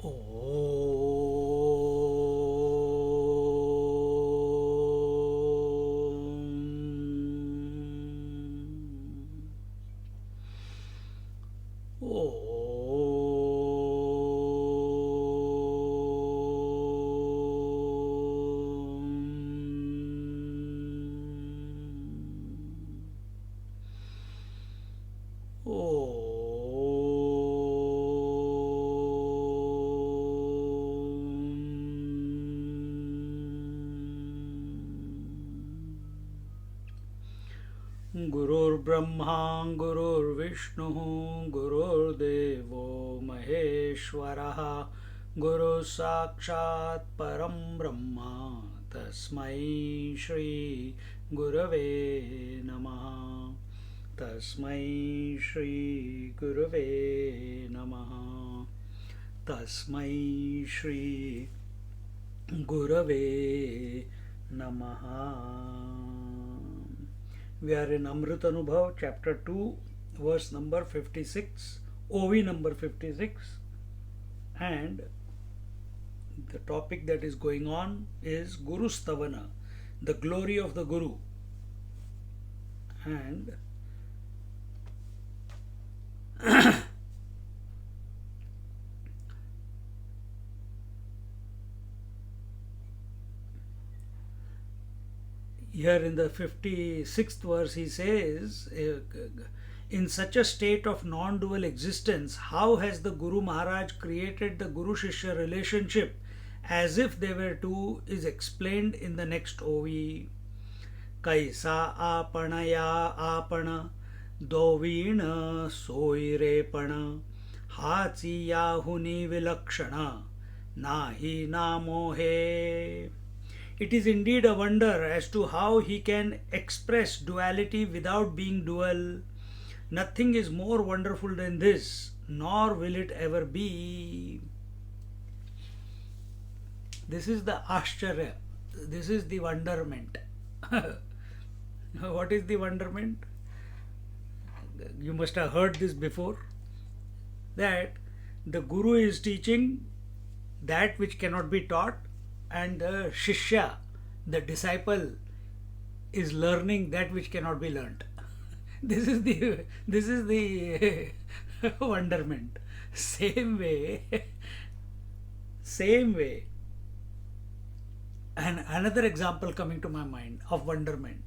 Om. गुरुर्ब्रह्मा गुरुर्विष्णुः गुरुर्देवो महेश्वरः गुरुः साक्षात् परं ब्रह्म तस्मै श्री गुरवे नमः तस्मै श्री गुरवे नमः तस्मै श्री गुरवे नमः. We are in Amrit Anubhav, chapter 2, verse number 56, OV number 56, and the topic that is going on is Guru Stavana, the glory of the Guru. And here in the 56th verse he says, in such a state of non-dual existence, how has the Guru Maharaj created the Guru-Shishya relationship as if they were two is explained in the next OV. Kaisa apana ya apana dovina soirepana hachi yahuni vilakshana nahi namohe. It is indeed a wonder as to how he can express duality without being dual. Nothing is more wonderful than this, nor will it ever be. This is the Ashcharya. This is the wonderment. What is the wonderment? You must have heard this before. That the Guru is teaching that which cannot be taught, and the Shishya, the disciple, is learning that which cannot be learnt. This is the wonderment. Same way. And another example coming to my mind of wonderment.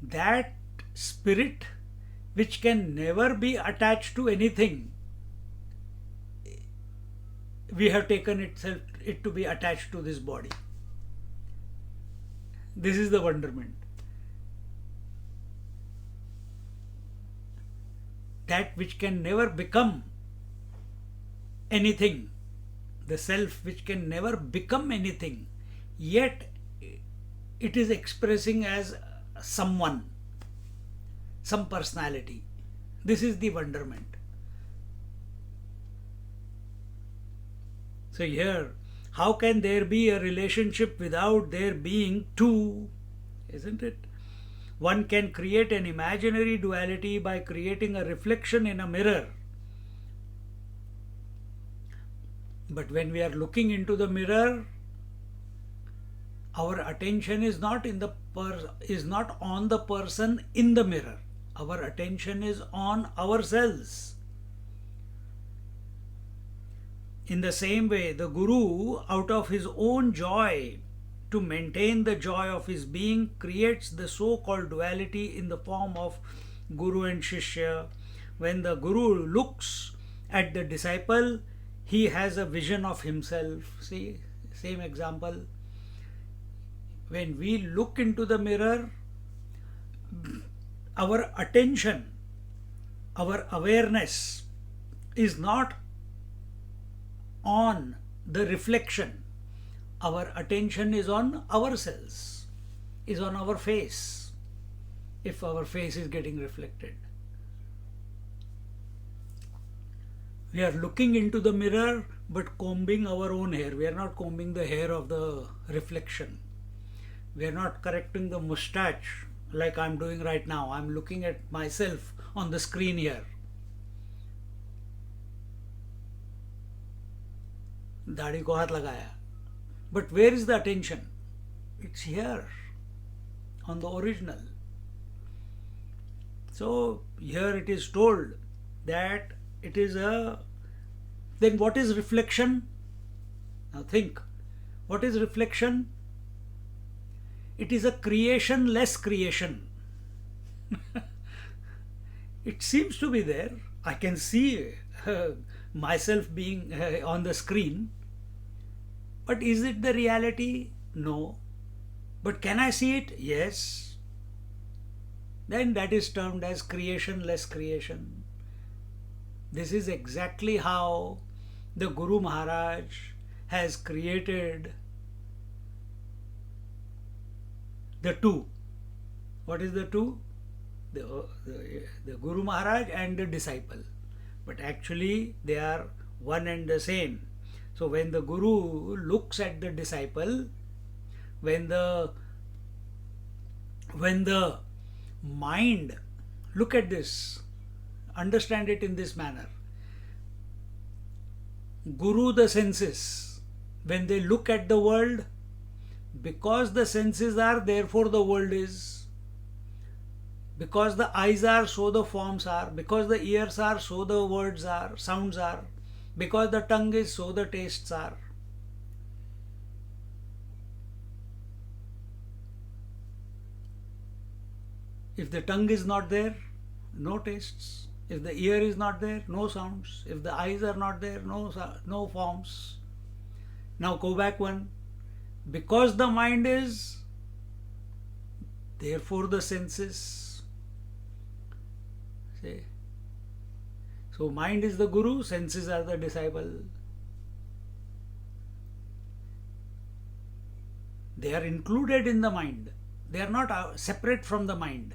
That spirit which can never be attached to anything, we have taken it to be attached to this body. This is the wonderment. That which can never become anything, the self which can never become anything, yet it is expressing as someone, some personality. This is the wonderment. So here, how can there be a relationship without there being two? Isn't it? One can create an imaginary duality by creating a reflection in a mirror. But when we are looking into the mirror, our attention is not on the person in the mirror. Our attention is on ourselves. In the same way, the Guru, out of his own joy, to maintain the joy of his being, creates the so-called duality in the form of Guru and Shishya. When the Guru looks at the disciple, he has a vision of himself. See, same example. When we look into the mirror, our attention, our awareness is not on the reflection. Our attention is on ourselves, is on our face, if our face is getting reflected. We are looking into the mirror but combing our own hair. We are not combing the hair of the reflection. We are not correcting the mustache like I am doing right now. I am looking at myself on the screen here. दाढ़ी को हाथ लगाया. But where is the attention? It's here on the original. So here it is told that it is a. Then what is reflection? Now think. What is reflection? It is a creation-less creation. It seems to be there. I can see myself being on the screen. But is it the reality? No. But can I see it? Yes. Then that is termed as creation-less creation. This is exactly how the Guru Maharaj has created the two. What is the two? The Guru Maharaj and the disciple. But actually they are one and the same. So when the Guru looks at the disciple, when the mind, look at this, understand it in this manner. Guru, the senses, when they look at the world, because the senses are, therefore the world is. Because the eyes are, so the forms are. Because the ears are, so the words are, sounds are. Because the tongue is, so the tastes are. If the tongue is not there, no tastes. If the ear is not there, no sounds. If the eyes are not there, no forms. Now go back one. Because the mind is, therefore the senses. See? So mind is the Guru, senses are the disciple. They are included in the mind. They are not separate from the mind.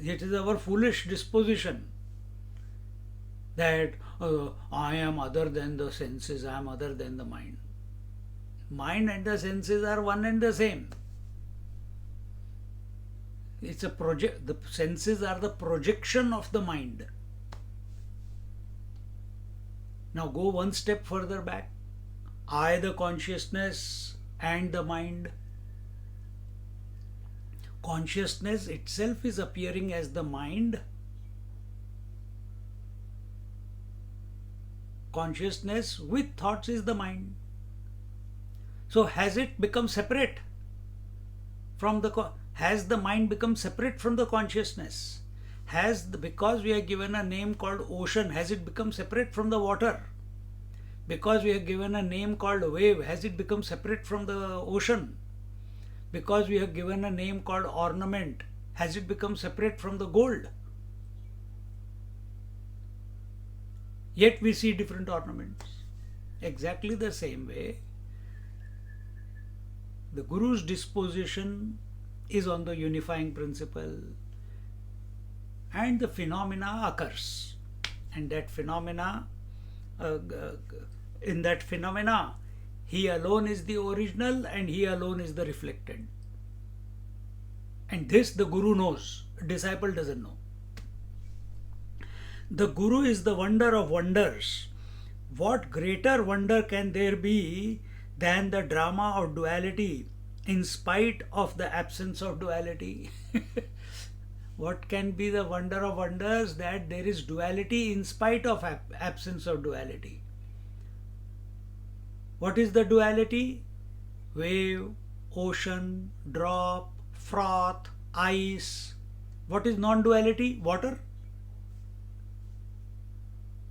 It is our foolish disposition that I am other than the senses, I am other than the mind. Mind and the senses are one and the same. It's a project. The senses are the projection of the mind. Now go one step further back. I, the consciousness, and the mind. Consciousness itself is appearing as the mind. Consciousness with thoughts is the mind. So has it become separate from the has the mind become separate from the consciousness? Because we are given a name called ocean, has it become separate from the water? Because we are given a name called wave, has it become separate from the ocean? Because we are given a name called ornament, has it become separate from the gold? Yet we see different ornaments. Exactly the same way, the Guru's disposition is on the unifying principle, and the phenomena occurs. And that phenomena, in that phenomena, he alone is the original and he alone is the reflected. And this the Guru knows, disciple doesn't know. The Guru is the wonder of wonders. What greater wonder can there be than the drama of duality in spite of the absence of duality? What can be the wonder of wonders? That there is duality in spite of absence of duality. What is the duality? Wave, ocean, drop, froth, ice. What is non-duality? Water.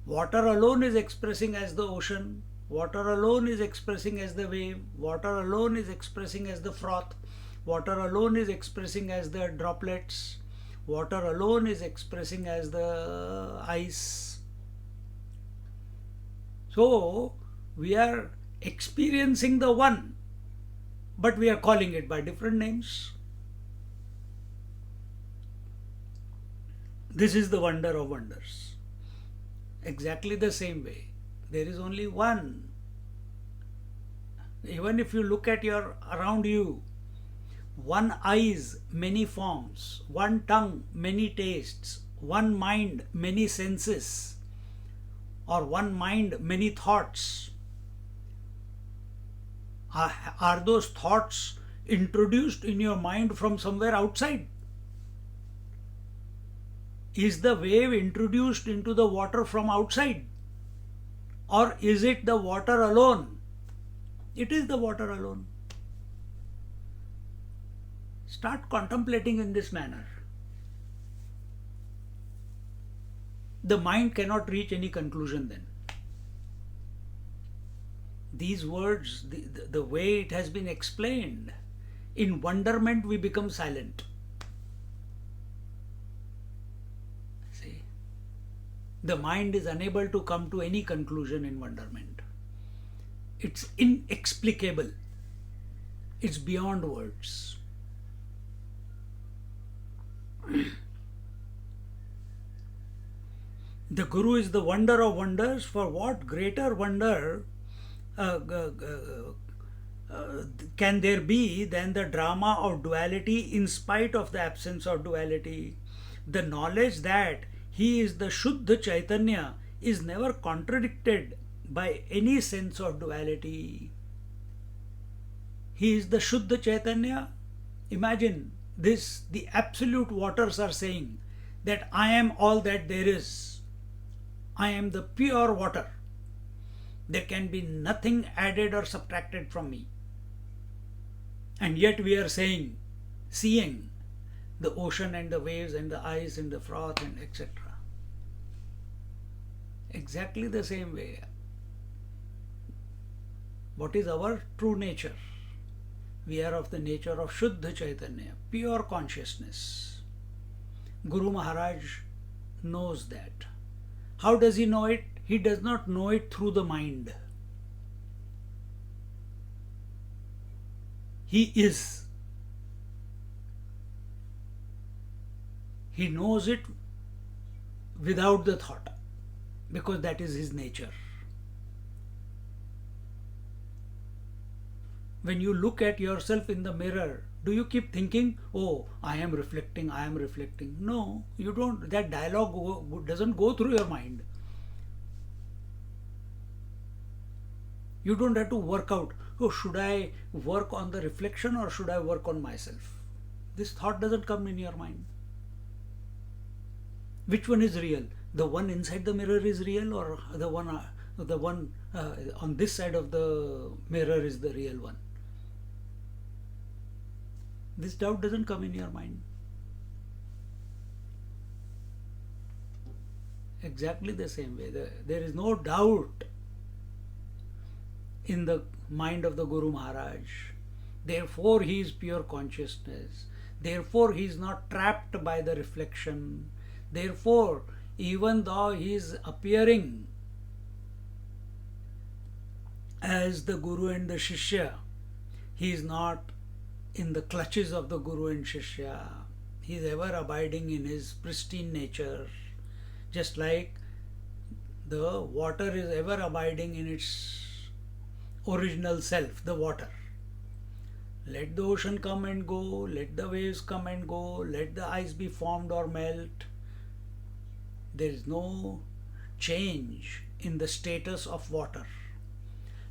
Water alone is expressing as the ocean. Water alone is expressing as the wave. Water alone is expressing as the froth. Water alone is expressing as the droplets. Water alone is expressing as the ice. So we are experiencing the one, but we are calling it by different names. This is the wonder of wonders. Exactly the same way. There is only one. Even if you look at around you, one eyes, many forms, one tongue, many tastes, one mind, many senses, or one mind, many thoughts. Are those thoughts introduced in your mind from somewhere outside? Is the wave introduced into the water from outside? Or is it the water alone? It is the water alone. Start contemplating in this manner. The mind cannot reach any conclusion then. These words, the way it has been explained, in wonderment we become silent. See, the mind is unable to come to any conclusion in wonderment. It's inexplicable. It's beyond words. The Guru is the wonder of wonders. For what greater wonder can there be than the drama of duality in spite of the absence of duality? The knowledge that he is the Shuddha Chaitanya is never contradicted by any sense of duality. He is the Shuddha Chaitanya. Imagine this, the absolute waters are saying that I am all that there is. I am the pure water. There can be nothing added or subtracted from me. And yet we are saying, seeing the ocean and the waves and the ice and the froth and etc. Exactly the same way. What is our true nature? We are of the nature of Shuddha Chaitanya, pure consciousness. Guru Maharaj knows that. How does he know it? He does not know it through the mind. He is. He knows it without the thought, because that is his nature. When you look at yourself in the mirror, do you keep thinking, oh, I am reflecting, I am reflecting? No, you don't. That dialogue doesn't go through your mind. You don't have to work out, oh, should I work on the reflection or should I work on myself? This thought doesn't come in your mind. Which one is real? The one inside the mirror is real, or the one on this side of the mirror is the real one? This doubt doesn't come in your mind. Exactly the same way. There is no doubt in the mind of the Guru Maharaj. Therefore, he is pure consciousness. Therefore, he is not trapped by the reflection. Therefore, even though he is appearing as the Guru and the Shishya, he is not in the clutches of the Guru and Shishya. He is ever abiding in his pristine nature, just like the water is ever abiding in its original self, the water. Let the ocean come and go, let the waves come and go, let the ice be formed or melt. There is no change in the status of water.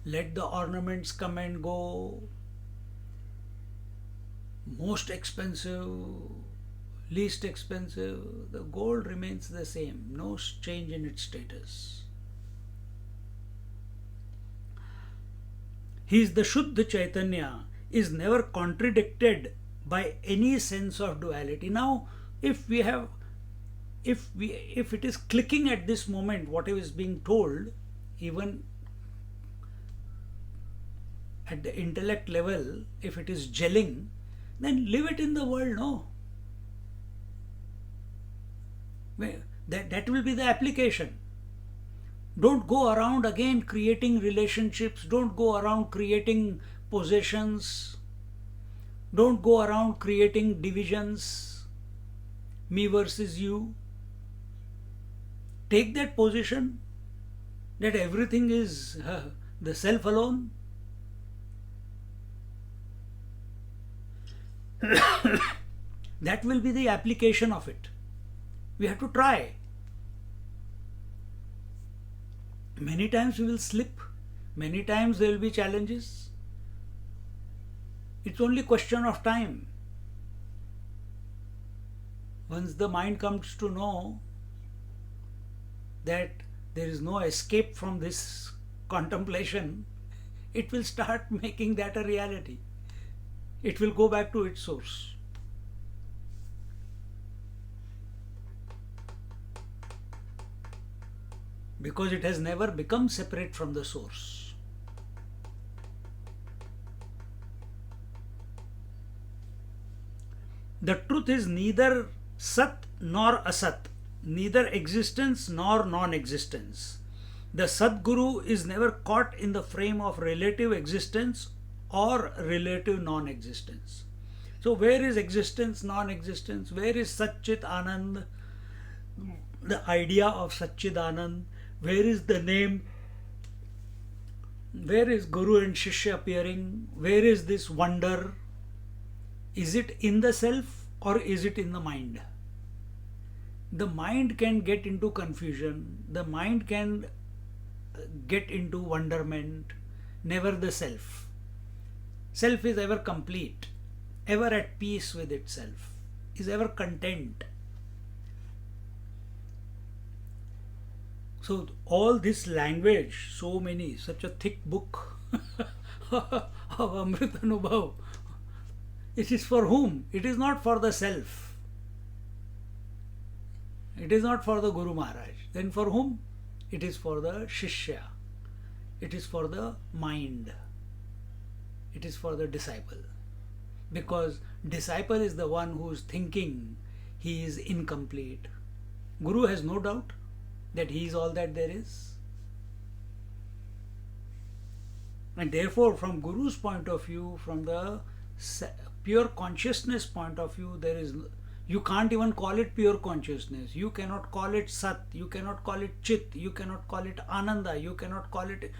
Let the ornaments come and go, most expensive, least expensive, the gold remains the same, no change in its status. He is the Shuddha Chaitanya, is never contradicted by any sense of duality. Now, if it is clicking at this moment, whatever is being told, even at the intellect level, if it is gelling, then live it in the world, no? That will be the application. Don't go around again creating relationships. Don't go around creating possessions. Don't go around creating divisions. Me versus you. Take that position that everything is the self alone. That will be the application of it. We have to try. Many times we will slip. Many times there will be challenges. It's only question of time. Once the mind comes to know that there is no escape from this contemplation, it will start making that a reality. It will go back to its source. Because it has never become separate from the source. The truth is neither Sat nor Asat, neither existence nor non-existence. The Sadguru is never caught in the frame of relative existence or relative non-existence. So where is existence, non-existence? Where is Satchit Anand, the idea of Satchit Anand? Where is the name? Where is Guru and Shishya appearing? Where is this wonder? Is it in the self or is it in the mind? The mind can get into confusion. The mind can get into wonderment. Never the self. Self is ever complete, ever at peace with itself, is ever content. So all this language, so many, such a thick book of Amrit Anubhav, it is for whom? It is not for the self. It is not for the Guru Maharaj. Then for whom? It is for the Shishya. It is for the mind. It is for the disciple. Because disciple is the one who is thinking he is incomplete. Guru has no doubt that he is all that there is. And therefore, from Guru's point of view, from the pure consciousness point of view, you can't even call it pure consciousness. You cannot call it Sat. You cannot call it Chit. You cannot call it Ananda. You cannot call it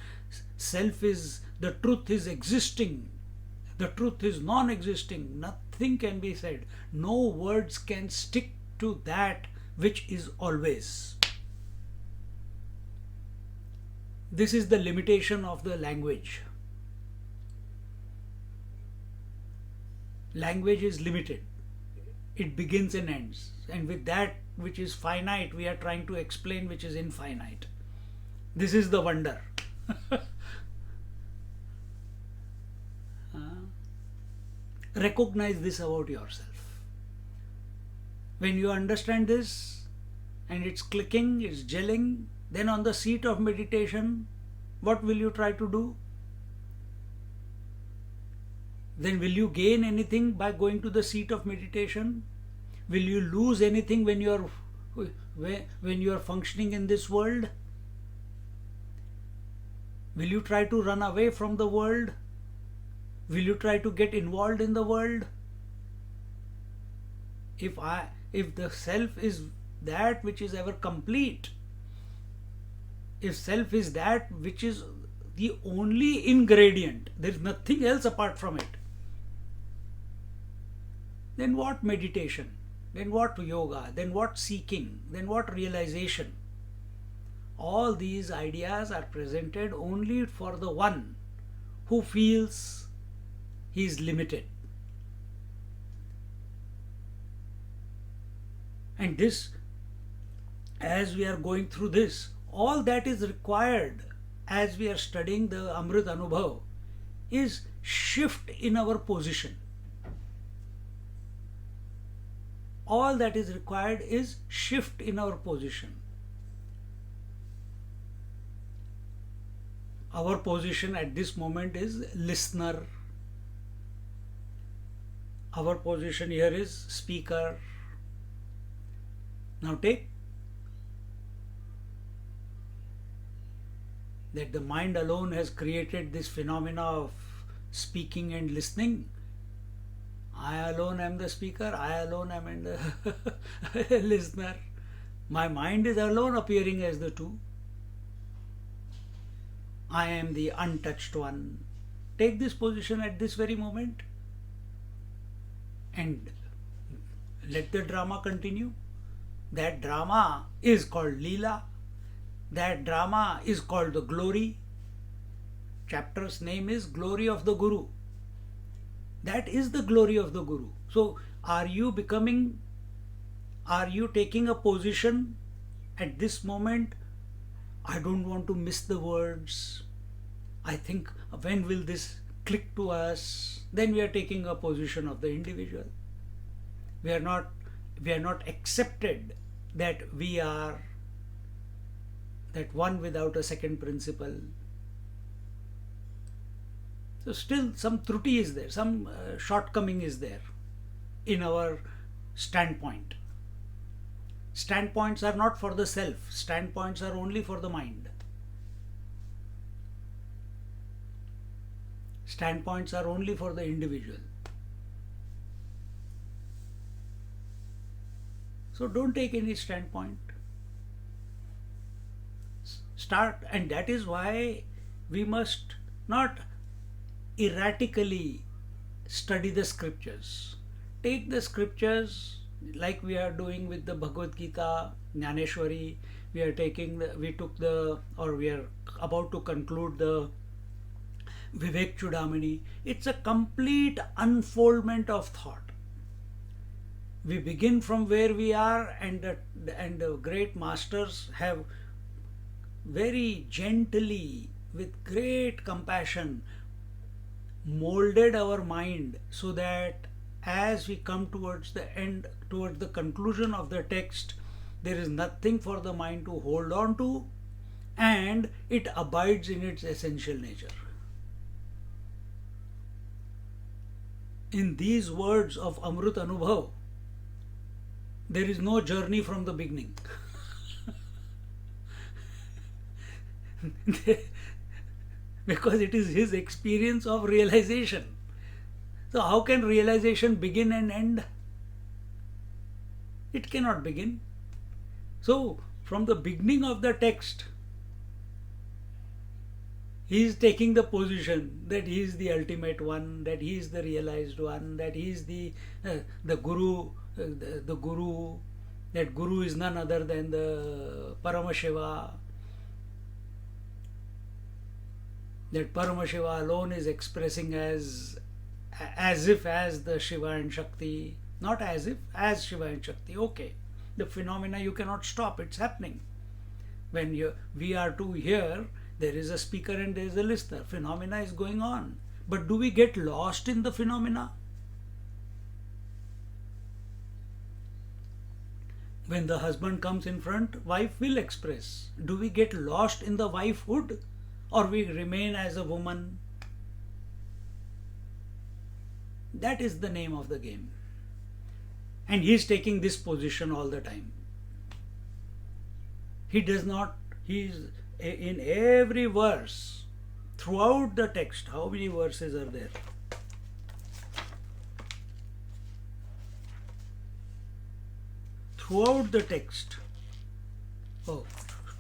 self is, the truth is existing. The truth is non-existing. Nothing can be said. No words can stick to that which is always. This is the limitation of the language. Language is limited. It begins and ends. And with that which is finite, we are trying to explain which is infinite. This is the wonder. Recognize this about yourself. When you understand this and it's clicking, it's gelling, then on the seat of meditation, what will you try to do? Then will you gain anything by going to the seat of meditation? Will you lose anything when you are functioning in this world? Will you try to run away from the world? Will you try to get involved in the world? If the self is that which is ever complete, if self is that which is the only ingredient, there is nothing else apart from it, then what meditation? Then what yoga? Then what seeking? Then what realization? All these ideas are presented only for the one who feels he is limited. And this, as we are going through this, all that is required as we are studying the Amrit Anubhav is shift in our position. All that is required is shift in our position. Our position at this moment is listener. Our position here is speaker. Now take that the mind alone has created this phenomena of speaking and listening. I alone am the speaker, I alone am the listener. My mind is alone appearing as the two. I am the untouched one. Take this position at this very moment and let the drama continue. That drama is called Leela. That drama is called the glory. Chapter's name is Glory of the Guru. That is the glory of the Guru. So, are you taking a position at this moment? I don't want to miss the words. I think, when will this click to us? Then we are taking a position of the individual. We are not accepted that we are that one without a second principle. So still some truti is there, some shortcoming is there in our standpoint. Standpoints are not for the self, standpoints are only for the mind. Standpoints are only for the individual. So don't take any standpoint. Start, and that is why we must not erratically study the scriptures. Take the scriptures like we are doing with the Bhagavad Gita, Jnaneshwari. We are about to conclude the Vivek Chudamani. It's a complete unfoldment of thought. We begin from where we are, and the great masters have very gently, with great compassion, molded our mind so that as we come towards the end, towards the conclusion of the text, there is nothing for the mind to hold on to, and it abides in its essential nature. In these words of Amrut Anubhav, there is no journey from the beginning. Because it is his experience of realization. So how can realization begin and end? It cannot begin. So from the beginning of the text, he is taking the position that he is the ultimate one, that he is the realized one, that he is the Guru, the Guru, that Guru is none other than the Paramashiva, that Paramashiva alone is expressing as if as the Shiva and Shakti, not as if, as Shiva and Shakti. Okay, the phenomena you cannot stop, it's happening. When we are to hear, there is a speaker and there is a listener. Phenomena is going on. But do we get lost in the phenomena? When the husband comes in front, wife will express. Do we get lost in the wifehood, or we remain as a woman? That is the name of the game. And he is taking this position all the time. He does not, he is in every verse, throughout the text. How many verses are there? Throughout the text. Oh,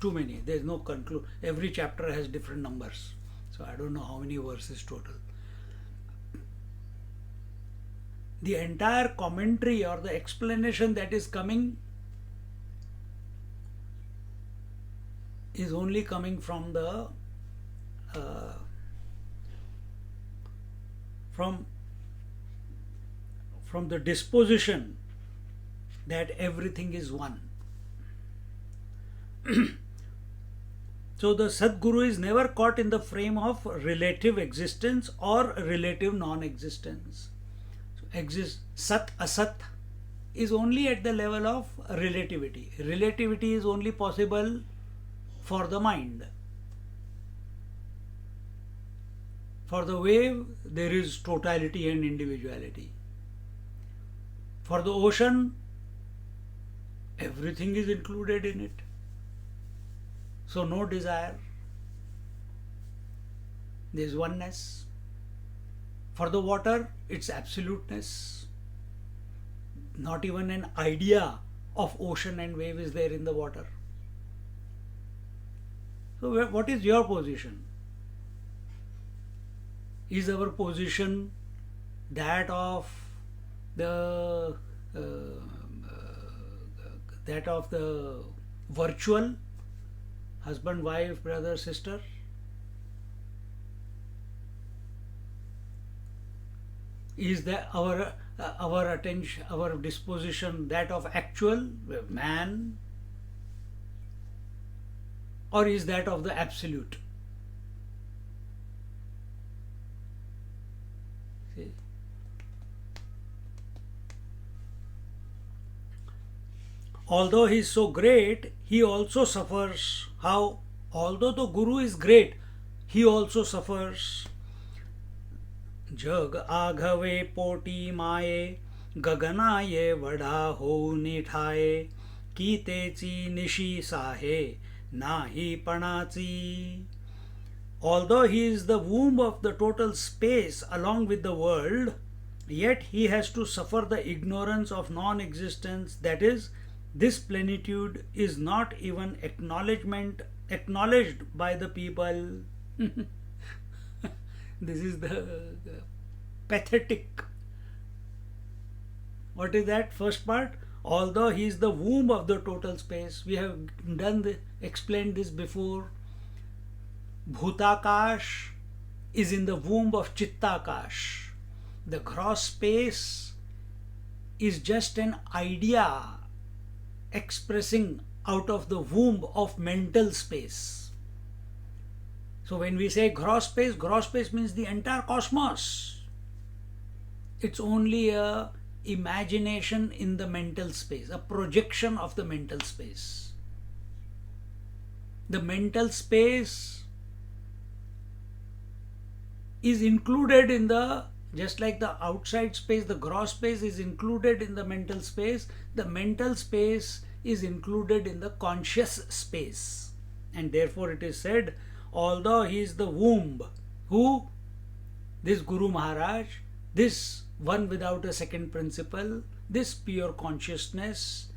too many. There is no conclude. Every chapter has different numbers. So I don't know how many verses total. The entire commentary or the explanation that is coming is only coming from the from the disposition that everything is one. So the Sadguru is never caught in the frame of relative existence or relative non-existence. Sat Asat is only at the level of relativity. Relativity is only possible for the mind. For the wave, there is totality and individuality. For the ocean, everything is included in it. So no desire. There is oneness. For the water, it's absoluteness. Not even an idea of ocean and wave is there in the water. So what is your position? Is our position that of the virtual husband, wife, brother, sister? Is that our attention, our disposition, that of actual man, or is that of the absolute? See? Although he is so great, he also suffers. How? Although the Guru is great, he also suffers. जग आघवे पोटी माये गगनाये वडा हो निठाये कीतेची निशी साहे नाही पणाची. Although he is the womb of the total space along with the world, yet he has to suffer the ignorance of non-existence. That is, this plenitude is not even acknowledged by the people. This is the pathetic. What is that first part? Although he is the womb of the total space, we have explained this before. Bhutakash is in the womb of Chittakash. The gross space is just an idea expressing out of the womb of mental space. So when we say gross space means the entire cosmos. It's only a imagination in the mental space, a projection of the mental space. The mental space is included in the, just like the outside space, the gross space is included in the mental space, the mental space is included in the conscious space. And therefore it is said, although he is the womb, who? This Guru Maharaj, this one without a second principle, this pure consciousness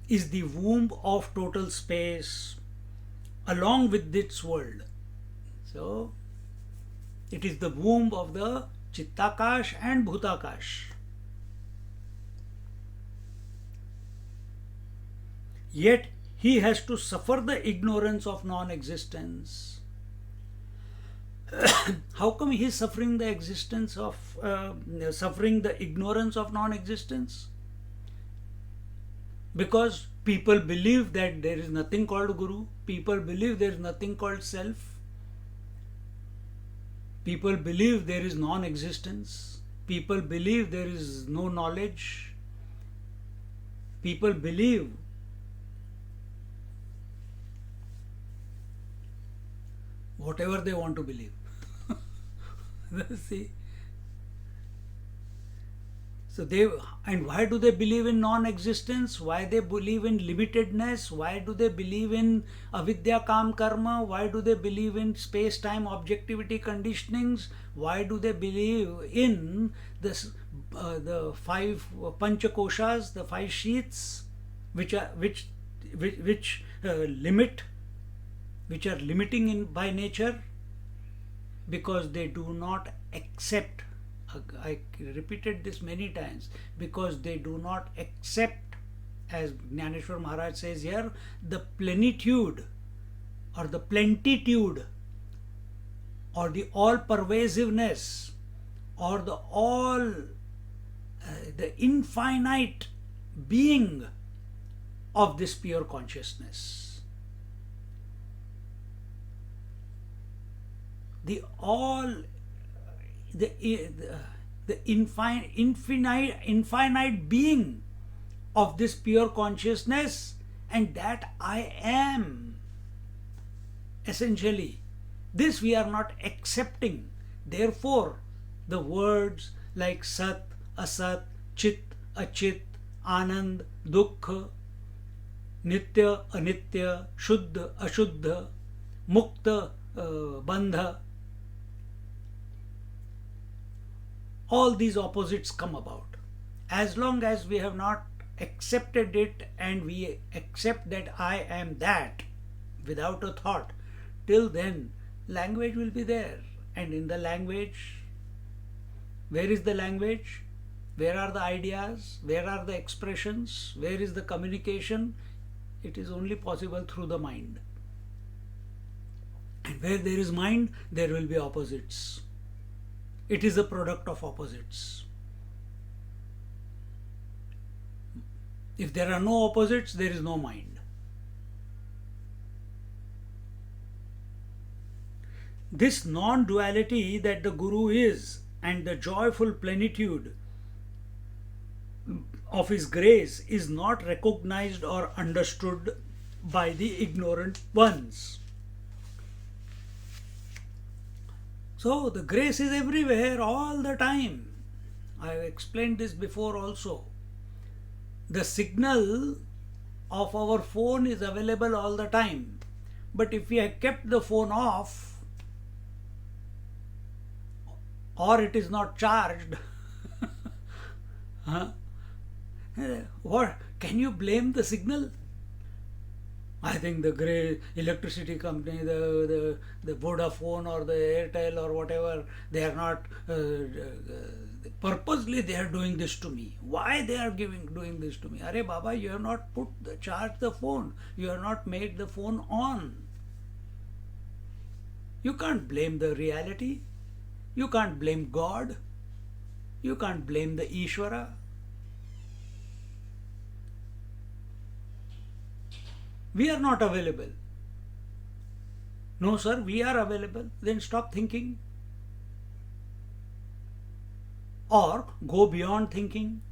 is the womb of total space along with its world. So it is the womb of the Chittakash and Bhutakash. Yet he has to suffer the ignorance of non-existence. How come he is suffering the existence of suffering the ignorance of non-existence? Because people believe that there is nothing called Guru. People believe there is nothing called self. People believe there is non-existence. People believe there is no knowledge. People believe whatever they want to believe. See? So and why do they believe in non-existence? Why they believe in limitedness? Why do they believe in avidya kam karma? Why do they believe in space-time objectivity conditionings? Why do they believe in this, the five panchakoshas, the five sheaths, which are limit, which are limiting in by nature? Because they do not accept. I repeated this many times, because they do not accept, as Jnaneshwar Maharaj says here, the plenitude or the plentitude or the all-pervasiveness or the infinite being of this pure consciousness. The infinite being of this pure consciousness, and that I am. Essentially, this we are not accepting. Therefore, the words like Sat, Asat, Chit, Achit, Anand, Dukha, Nitya, Anitya, Shuddha, Ashuddha, Mukta, Bandha, all these opposites come about. As long as we have not accepted it and we accept that I am that without a thought, till then language will be there. And in the language, where is the language? Where are the ideas? Where are the expressions? Where is the communication? It is only possible through the mind. And where there is mind, there will be opposites. It is a product of opposites. If there are no opposites, there is no mind. This non-duality that the Guru is and the joyful plenitude of his grace is not recognized or understood by the ignorant ones. So the grace is everywhere all the time. I have explained this before also. The signal of our phone is available all the time. But if we have kept the phone off or it is not charged, huh? What can you blame the signal? I think the grey electricity company, the Vodafone or the Airtel or whatever, they are not purposely they are doing this to me. Why they are doing this to me? Arey Baba, you have not charged the phone. You have not made the phone on. You can't blame the reality. You can't blame God. You can't blame the Ishvara. We are not available. No, sir, we are available. Then stop thinking. Or go beyond thinking.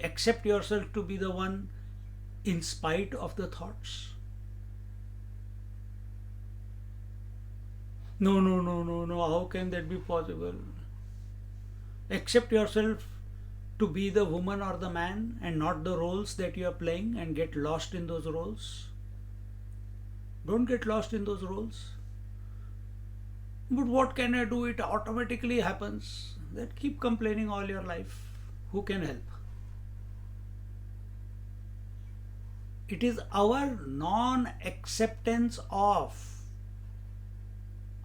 Accept yourself to be the one in spite of the thoughts. No. How can that be possible? Accept yourself to be the woman or the man and not the roles that you are playing and get lost in those roles. Don't get lost in those roles. But what can I do? It automatically happens. That keep complaining all your life. Who can help? It is our non-acceptance of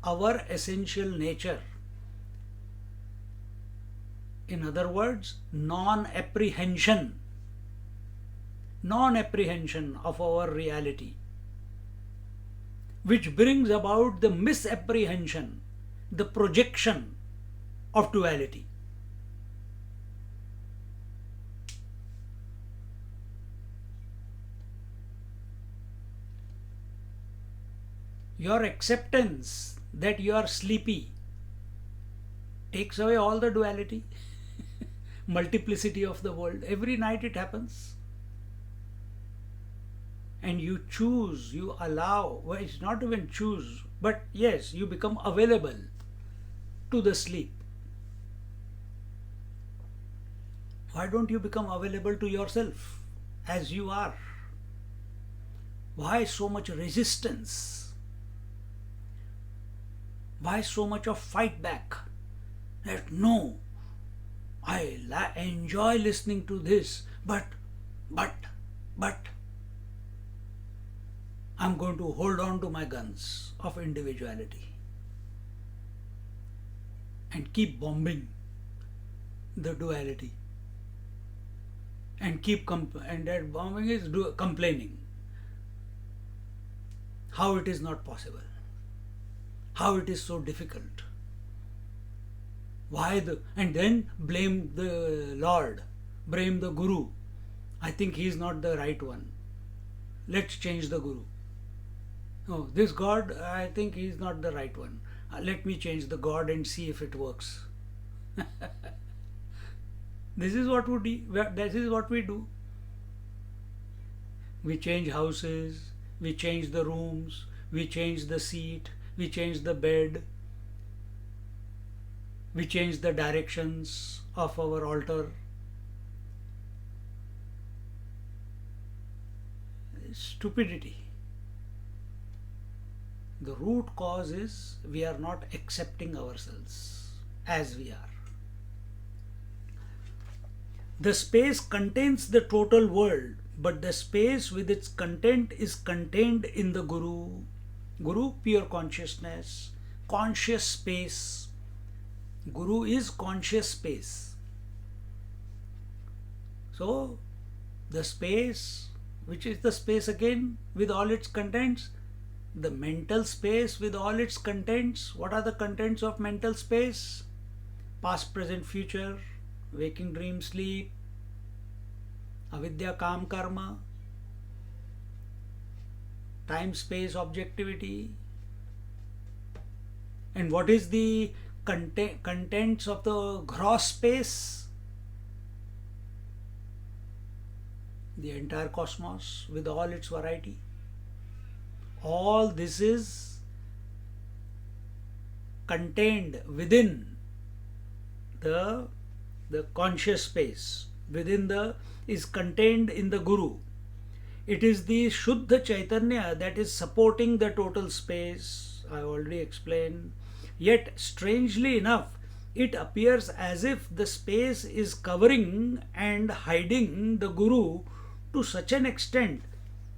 our essential nature. In other words, non-apprehension of our reality, which brings about the misapprehension, the projection of duality. Your acceptance that you are sleepy takes away all the duality. Multiplicity of the world. Every night it happens. And you choose, you allow, well, it's not even choose, but yes, you become available to the sleep. Why don't you become available to yourself as you are? Why so much resistance? Why so much of fight back? That no, I enjoy listening to this, but I'm going to hold on to my guns of individuality and keep bombing the duality and and that bombing is complaining how it is not possible, how it is so difficult. And then blame the Lord, blame the Guru. I think he is not the right one. Let's change the Guru. No, this God, I think he is not the right one. Let me change the God and see if it works. This is what we do. We change houses, we change the rooms, we change the seat, we change the bed, we change the directions of our altar. Stupidity. The root cause is we are not accepting ourselves as we are. The space contains the total world, but the space with its content is contained in the Guru. Guru, pure consciousness, conscious space. Guru is conscious space. So, the space, which is the space again with all its contents, the mental space with all its contents. What are the contents of mental space? past, present, future, waking, dream, sleep, avidya, kam, karma, time, space, objectivity, and what is the contents of the gross space? The entire cosmos with all its variety. All this is contained within the conscious space, within the is contained in the Guru. It is the Shuddha Chaitanya that is supporting the total space. I already explained. Yet, strangely enough, it appears as if the space is covering and hiding the Guru to such an extent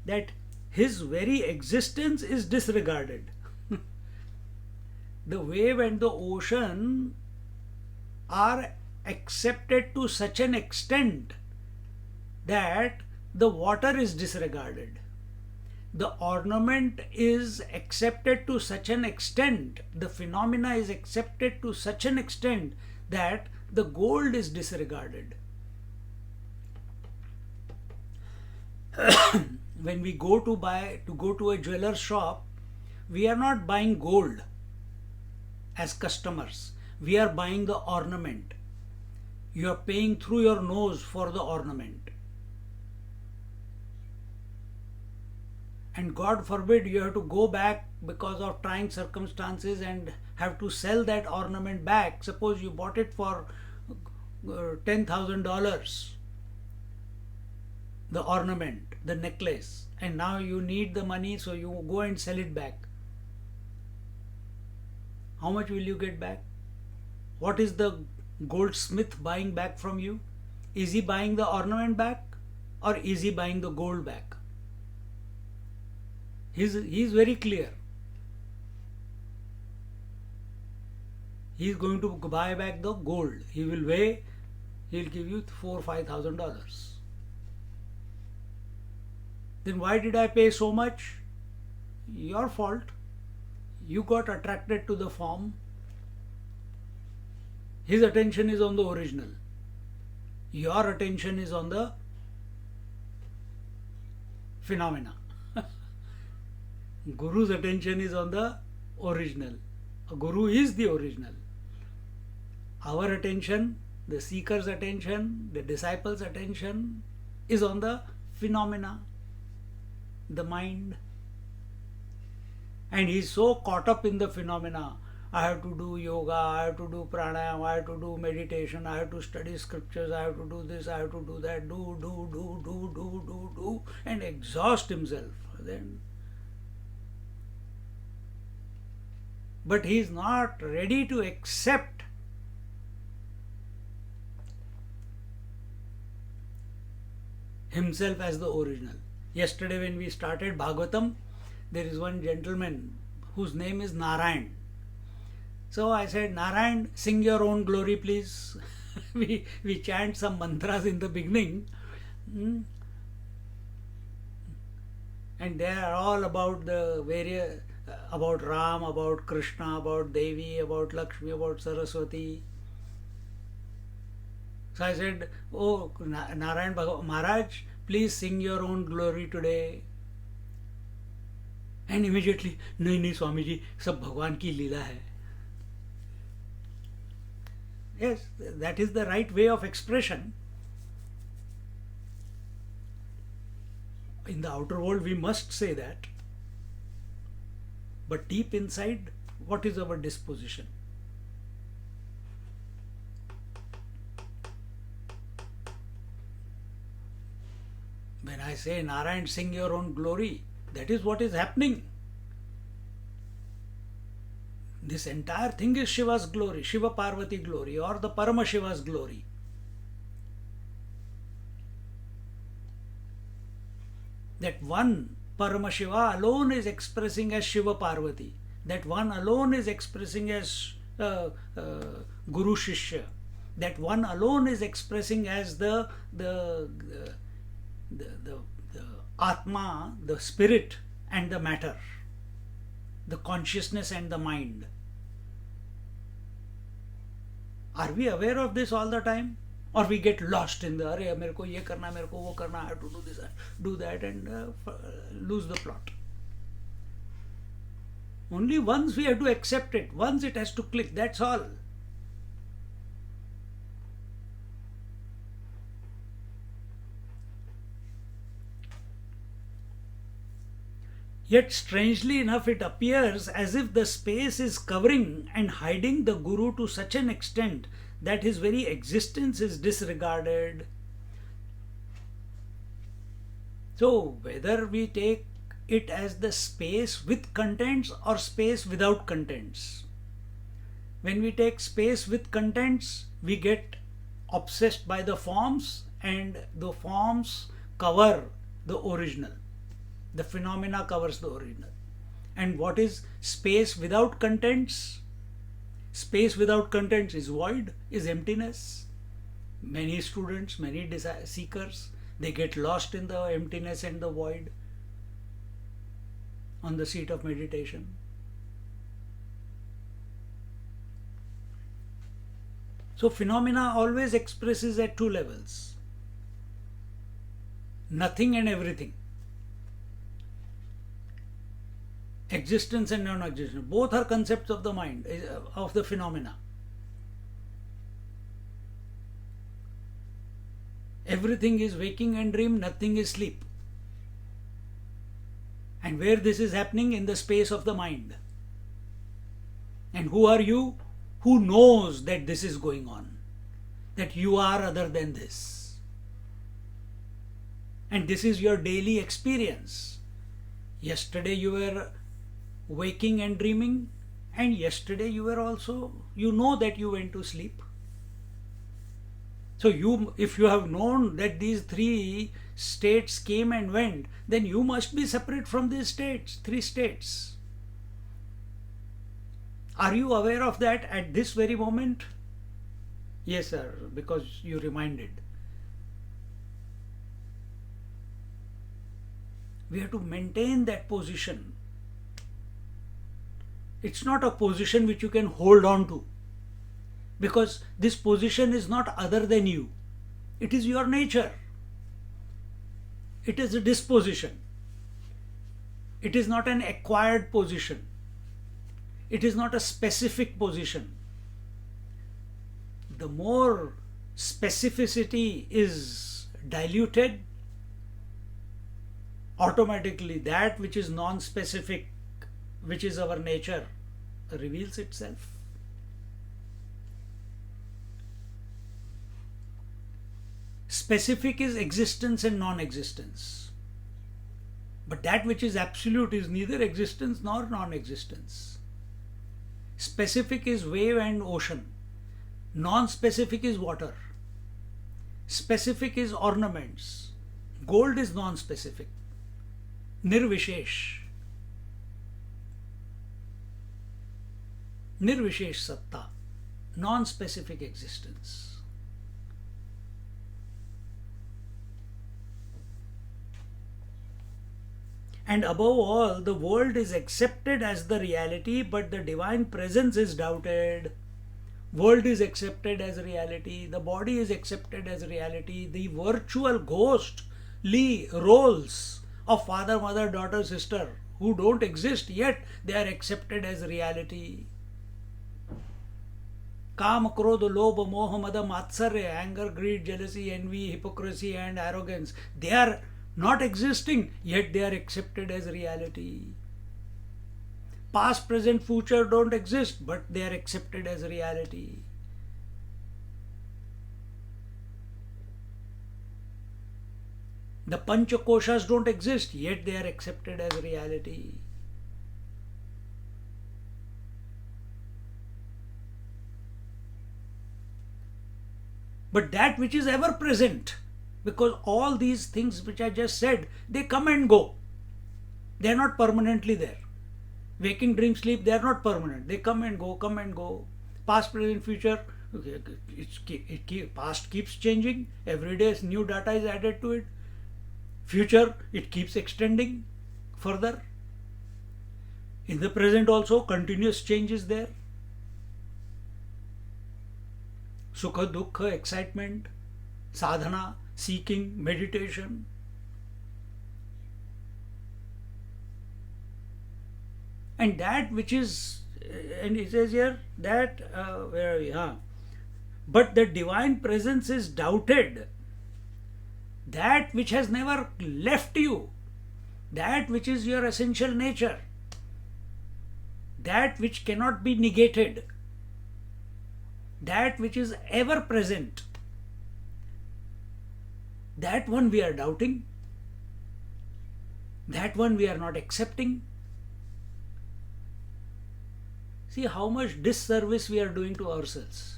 that his very existence is disregarded. The wave and the ocean are accepted to such an extent that the water is disregarded. The ornament is accepted to such an extent, the phenomena is accepted to such an extent that the gold is disregarded. When we go to a jeweler's shop, we are not buying gold as customers. We are buying the ornament. You are paying through your nose for the ornament. And God forbid you have to go back because of trying circumstances and have to sell that ornament back. Suppose you bought it for $10,000, the ornament, the necklace, and now you need the money, so you go and sell it back. How much will you get back? What is the goldsmith buying back from you? Is he buying the ornament back or is he buying the gold back? He's very clear. He's going to buy back the gold. He will weigh, he'll give you $4,000 or $5,000. Then why did I pay so much? Your fault. You got attracted to the form. His attention is on the original. Your attention is on the phenomena. Guru's attention is on the original. A Guru is the original. Our attention, the seeker's attention, the disciple's attention is on the phenomena, the mind. And he's so caught up in the phenomena. I have to do yoga, I have to do pranayama, I have to do meditation, I have to study scriptures, I have to do this, I have to do that, do, and exhaust himself. But he is not ready to accept himself as the original. Yesterday when we started Bhagavatam, there is one gentleman whose name is Narayan. So I said, Narayan, sing your own glory please. we chant some mantras in the beginning. And they are all about the various, about Ram, about Krishna, about Devi, about Lakshmi, about Saraswati. So I said, oh Narayan Maharaj, please sing your own glory today. And immediately, नहीं स्वामी जी, सब भगवान की लीला है. Yes, that is the right way of expression. In the outer world, we must say that. But deep inside, what is our disposition? When I say, Narayan, sing your own glory, that is what is happening. This entire thing is Shiva's glory, Shiva Parvati glory, or the Paramashiva's glory. That one Paramashiva alone is expressing as Shiva Parvati. That one alone is expressing as Guru Shishya. That one alone is expressing as the Atma, the spirit and the matter, the consciousness and the mind. Are we aware of this all the time? Or we get lost in the, अरे मेरे को ये करना, मेरे को वो करना, I have to do this, do that, and lose the plot. Only once we have to accept it, once it has to click, that's all. Yet strangely enough, it appears as if the space is covering and hiding the Guru to such an extent that his very existence is disregarded. So, whether we take it as the space with contents or space without contents. When we take space with contents, we get obsessed by the forms, and the forms cover the original. The phenomena covers the original. And what is space without contents? Space without contents is void, is emptiness. Many students, many seekers, they get lost in the emptiness and the void on the seat of meditation. So phenomena always expresses at two levels: nothing and everything. Existence and non-existence. Both are concepts of the mind, of the phenomena. Everything is waking and dream, nothing is sleep. And where this is happening? In the space of the mind. And who are you? Who knows that this is going on? That you are other than this. And this is your daily experience. Yesterday you were waking and dreaming, and yesterday you were also, you know that you went to sleep. So if you have known that these three states came and went, then you must be separate from these states, three states. Are you aware of that at this very moment? Yes, sir, because you reminded. We have to maintain that position. It's not a position which you can hold on to, because this position is not other than you. It is your nature. It is a disposition. It is not an acquired position. It is not a specific position. The more specificity is diluted, automatically that which is non-specific, which is our nature, reveals itself. Specific is existence and non-existence. But that which is absolute is neither existence nor non-existence. Specific is wave and ocean. Non-specific is water. Specific is ornaments. Gold is non-specific. Nirvishesh. Nirvishesh Satta. Non-specific existence. And above all, the world is accepted as the reality, but the divine presence is doubted. World is accepted as reality, the body is accepted as reality, the virtual ghostly roles of father, mother, daughter, sister, who don't exist, yet they are accepted as reality. Kam, Krodha, Lobha, Moha, Mada, Matsarya, anger, greed, jealousy, envy, hypocrisy and arrogance, they are not existing, yet they are accepted as reality. Past, present, future don't exist, but they are accepted as reality. The Panchakoshas don't exist, yet they are accepted as reality. But that which is ever present, because all these things which I just said, they come and go. They are not permanently there. Waking, dream, sleep, they are not permanent. They come and go, come and go. Past, present, future, past keeps changing. Every day new data is added to it. Future, it keeps extending further. In the present also, continuous change is there. Sukha, dukkha, excitement, sadhana, seeking, meditation. And that which is, and it says here that, where are we? But the divine presence is doubted. That which has never left you, that which is your essential nature, that which cannot be negated, that which is ever present, that one we are doubting, that one we are not accepting. See how much disservice we are doing to ourselves.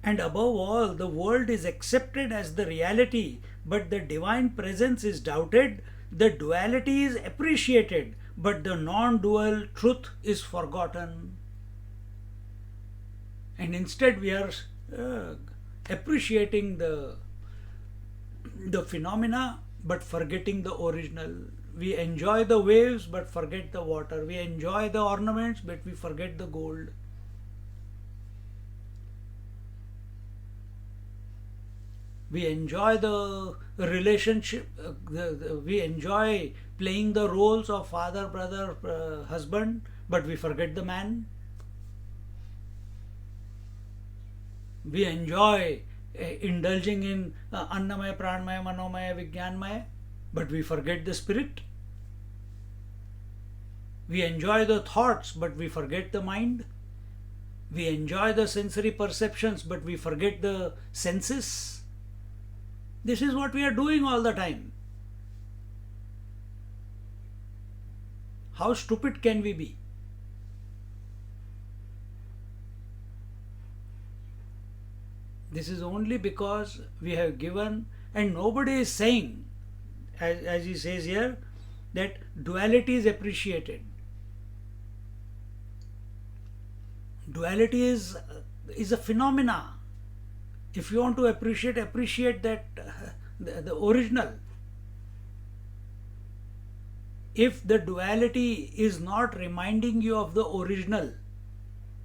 And above all, the world is accepted as the reality, but the divine presence is doubted. The duality is appreciated, but the non-dual truth is forgotten. And instead we are appreciating the phenomena but forgetting the original. We enjoy the waves but forget the water. We enjoy the ornaments but we forget the gold. We enjoy the relationship, we enjoy playing the roles of father, brother, husband, but we forget the man. We enjoy indulging in Annamaya, Pranmaya, Manomaya, Vijnanmaya, but we forget the spirit. We enjoy the thoughts, but we forget the mind. We enjoy the sensory perceptions, but we forget the senses. This is what we are doing all the time. How stupid can we be? This is only because we have given, and nobody is saying, as he says here, that duality is appreciated. Duality is a phenomena. If you want to appreciate that the original. If the duality is not reminding you of the original,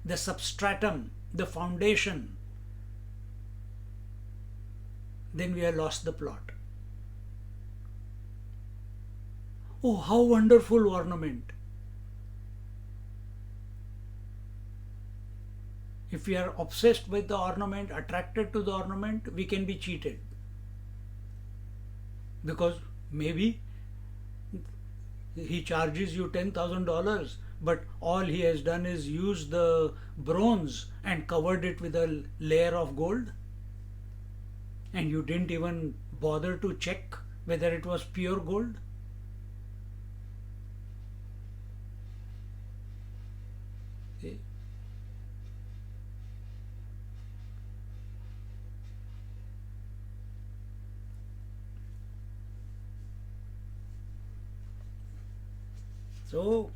the substratum, the foundation, then we have lost the plot. Oh, how wonderful ornament! If we are obsessed with the ornament, attracted to the ornament, we can be cheated. Because maybe he charges you $10,000, but all he has done is use the bronze and covered it with a layer of gold. And you didn't even bother to check whether it was pure gold. See? So,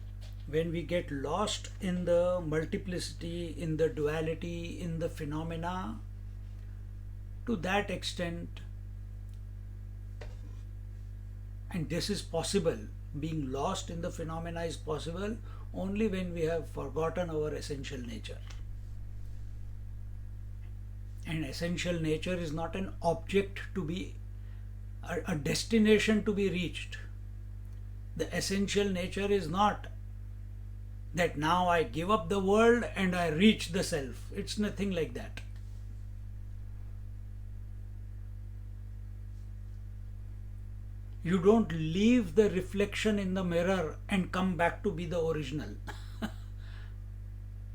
when we get lost in the multiplicity, in the duality, in the phenomena, to that extent, and this is possible, being lost in the phenomena is possible only when we have forgotten our essential nature. And essential nature is not an object to be, a destination to be reached. The essential nature is not that now I give up the world and I reach the self. It's nothing like that. You don't leave the reflection in the mirror and come back to be the original.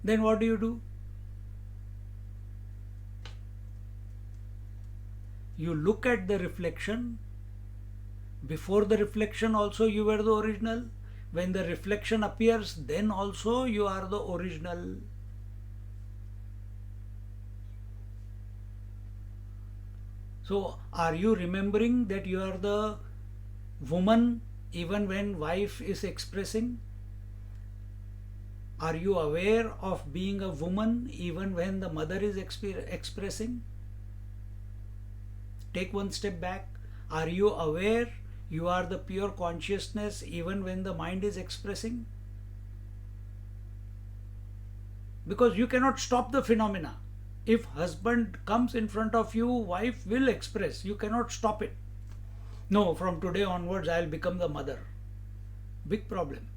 Then what do? You look at the reflection. Before the reflection also you were the original. When the reflection appears, then also you are the original. So are you remembering that you are the woman even when wife is expressing? Are you aware of being a woman even when the mother is expressing? Take one step back. Are you aware You are the pure consciousness even when the mind is expressing. Because you cannot stop the phenomena. If husband comes in front of you, wife will express. You cannot stop it. No, from today onwards I will become the mother. Big problem.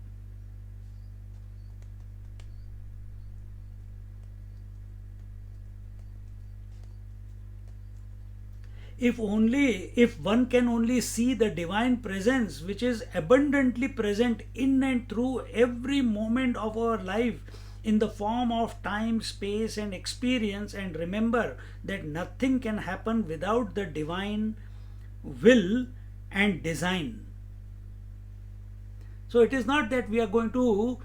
If one can only see the divine presence which is abundantly present in and through every moment of our life in the form of time, space and experience, and remember that nothing can happen without the divine will and design. So it is not that we are going to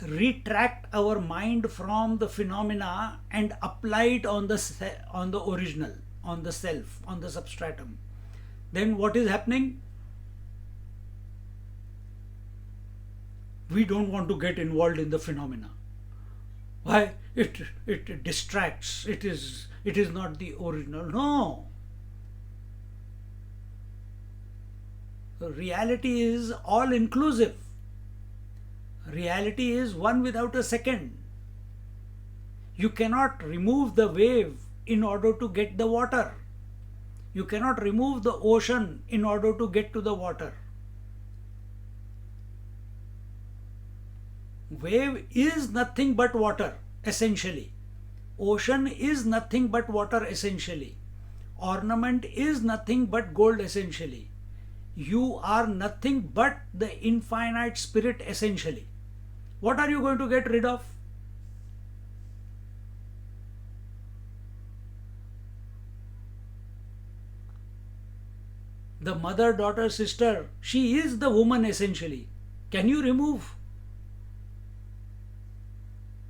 retract our mind from the phenomena and apply it on the original, on the self, on the substratum. Then what is happening? We don't want to get involved in the phenomena. Why? It distracts. It is not the original. No. The reality is all inclusive. Reality is one without a second. You cannot remove the wave in order to get the water. You cannot remove the ocean in order to get to the water. Wave is nothing but water, essentially. Ocean is nothing but water, essentially. Ornament is nothing but gold, essentially. You are nothing but the infinite spirit, essentially. What are you going to get rid of? The mother, daughter, sister, she is the woman, essentially. Can you remove?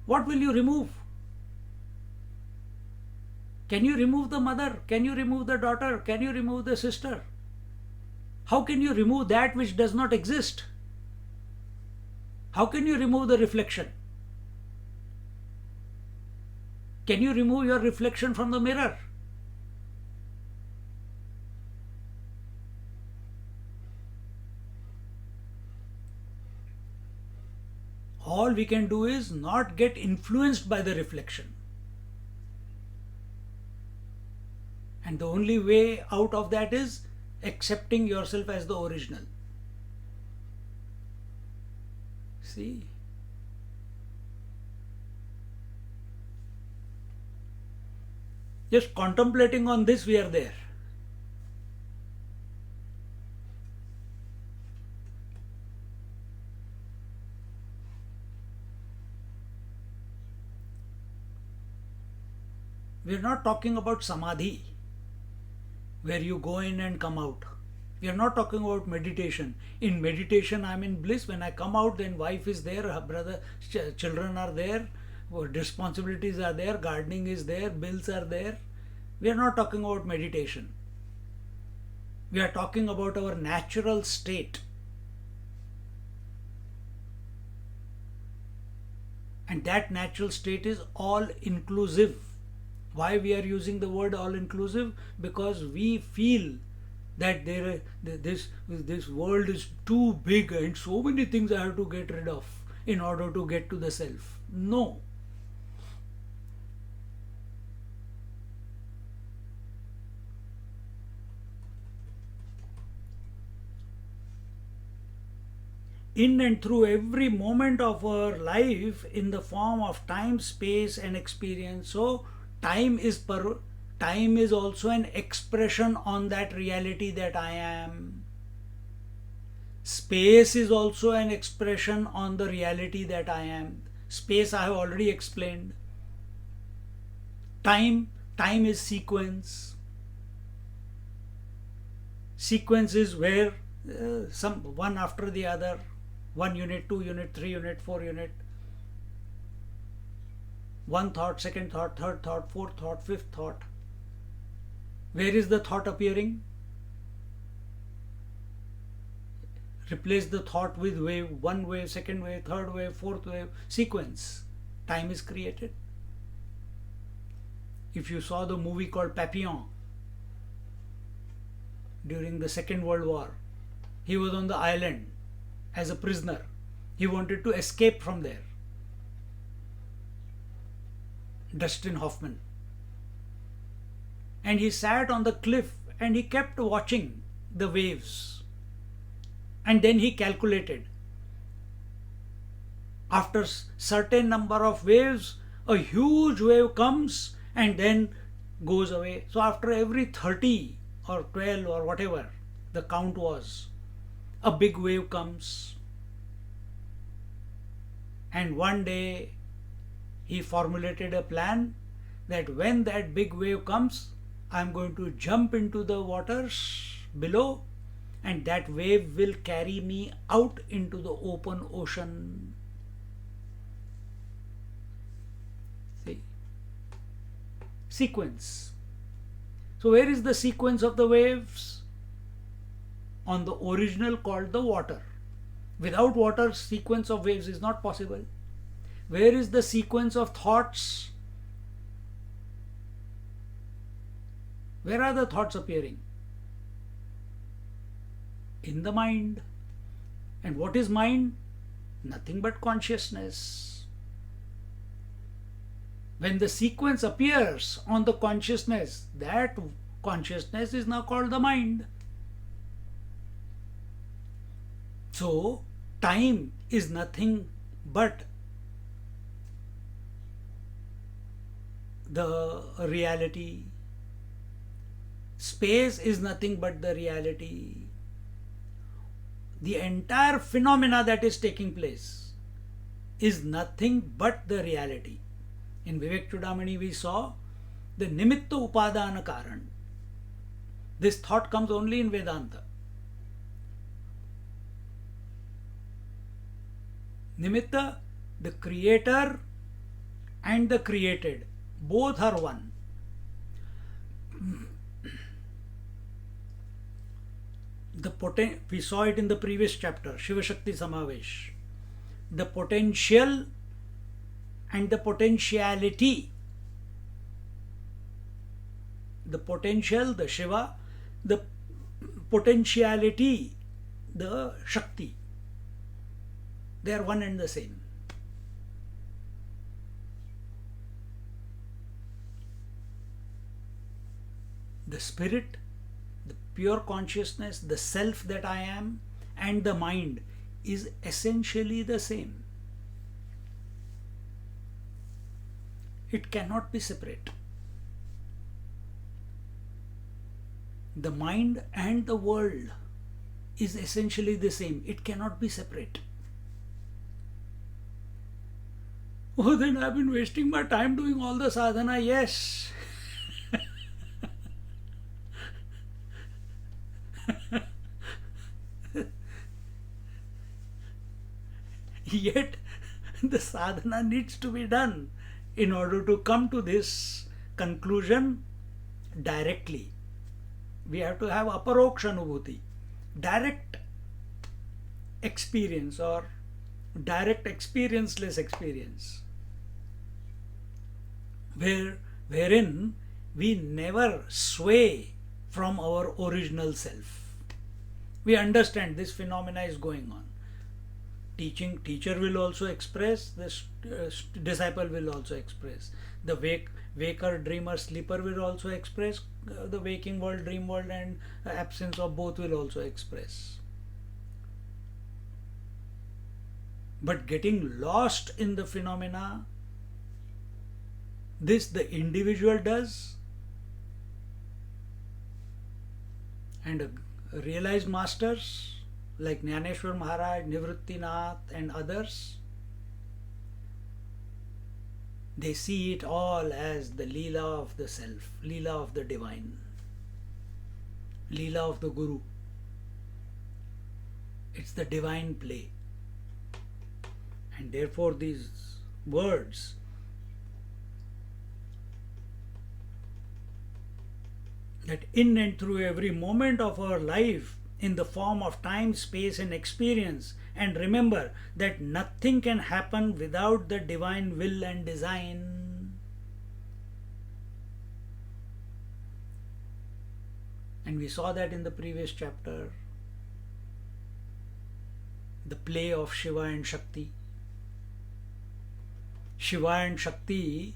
What will you remove? Can you remove the mother? Can you remove the daughter? Can you remove the sister? How can you remove that which does not exist? How can you remove the reflection? Can you remove your reflection from the mirror? All we can do is not get influenced by the reflection. And the only way out of that is accepting yourself as the original. See? Just contemplating on this, we are there. We are not talking about samadhi, where you go in and come out. We are not talking about meditation. In meditation, I am in bliss. When I come out, then wife is there, her brother, children are there, responsibilities are there, gardening is there, bills are there. We are not talking about meditation. We are talking about our natural state. And that natural state is all inclusive. Why we are using the word all inclusive? Because we feel that this world is too big and so many things I have to get rid of in order to get to the self. No. In and through every moment of our life in the form of time, space and experience. So time is also an expression on that reality that I am. Space is also an expression on the reality that I am. Space I have already explained. Time is sequence. Sequence is where some one after the other, 1 unit, 2 unit, 3 unit, 4 unit. One thought, second thought, third thought, fourth thought, fifth thought. Where is the thought appearing? Replace the thought with wave, one wave, second wave, third wave, fourth wave, sequence. Time is created. If you saw the movie called Papillon, during the Second World War. He was on the island as a prisoner. He wanted to escape from there. Dustin Hoffman. And he sat on the cliff and he kept watching the waves. And then he calculated. After certain number of waves, a huge wave comes and then goes away. So after every 30 or 12 or whatever the count was, a big wave comes. And one day he formulated a plan that when that big wave comes, I'm going to jump into the waters below and that wave will carry me out into the open ocean. See? Sequence. So where is the sequence of the waves? On the original called the water. Without water, sequence of waves is not possible. Where is the sequence of thoughts? Where are the thoughts appearing? In the mind. And what is mind? Nothing but consciousness. When the sequence appears on the consciousness, that consciousness is now called the mind. So, time is nothing but the reality. Space is nothing but the reality. The entire phenomena that is taking place is nothing but the reality. In Vivek Chudamani we saw the Nimitta Upadana Karan. This thought comes only in Vedanta. Nimitta, the creator and the created, both are one. We saw it in the previous chapter, Shiva Shakti Samavesh. The potential and the potentiality. The potential, the Shiva, the potentiality, the Shakti. They are one and the same. The spirit, the pure consciousness, the self that I am, and the mind is essentially the same. It cannot be separate. The mind and the world is essentially the same. It cannot be separate. Oh, then I've been wasting my time doing all the sadhana. Yes. Yet the sadhana needs to be done in order to come to this conclusion directly. We have to have aparoksha anubhuti, direct experience or direct experienceless experience, wherein we never sway from our original self. We understand this phenomena is going on. Teacher will also express, the disciple will also express. The waker, dreamer, sleeper will also express. The waking world, dream world, and absence of both will also express. But getting lost in the phenomena, this the individual does, and realized masters like Jnaneshwar Maharaj, Nivrittinath and others, they see it all as the Leela of the self, Leela of the divine, Leela of the Guru. It's the divine play. And therefore these words that in and through every moment of our life in the form of time, space and experience, and remember that nothing can happen without the divine will and design. And we saw that in the previous chapter, the play of Shiva and Shakti. Shiva and Shakti,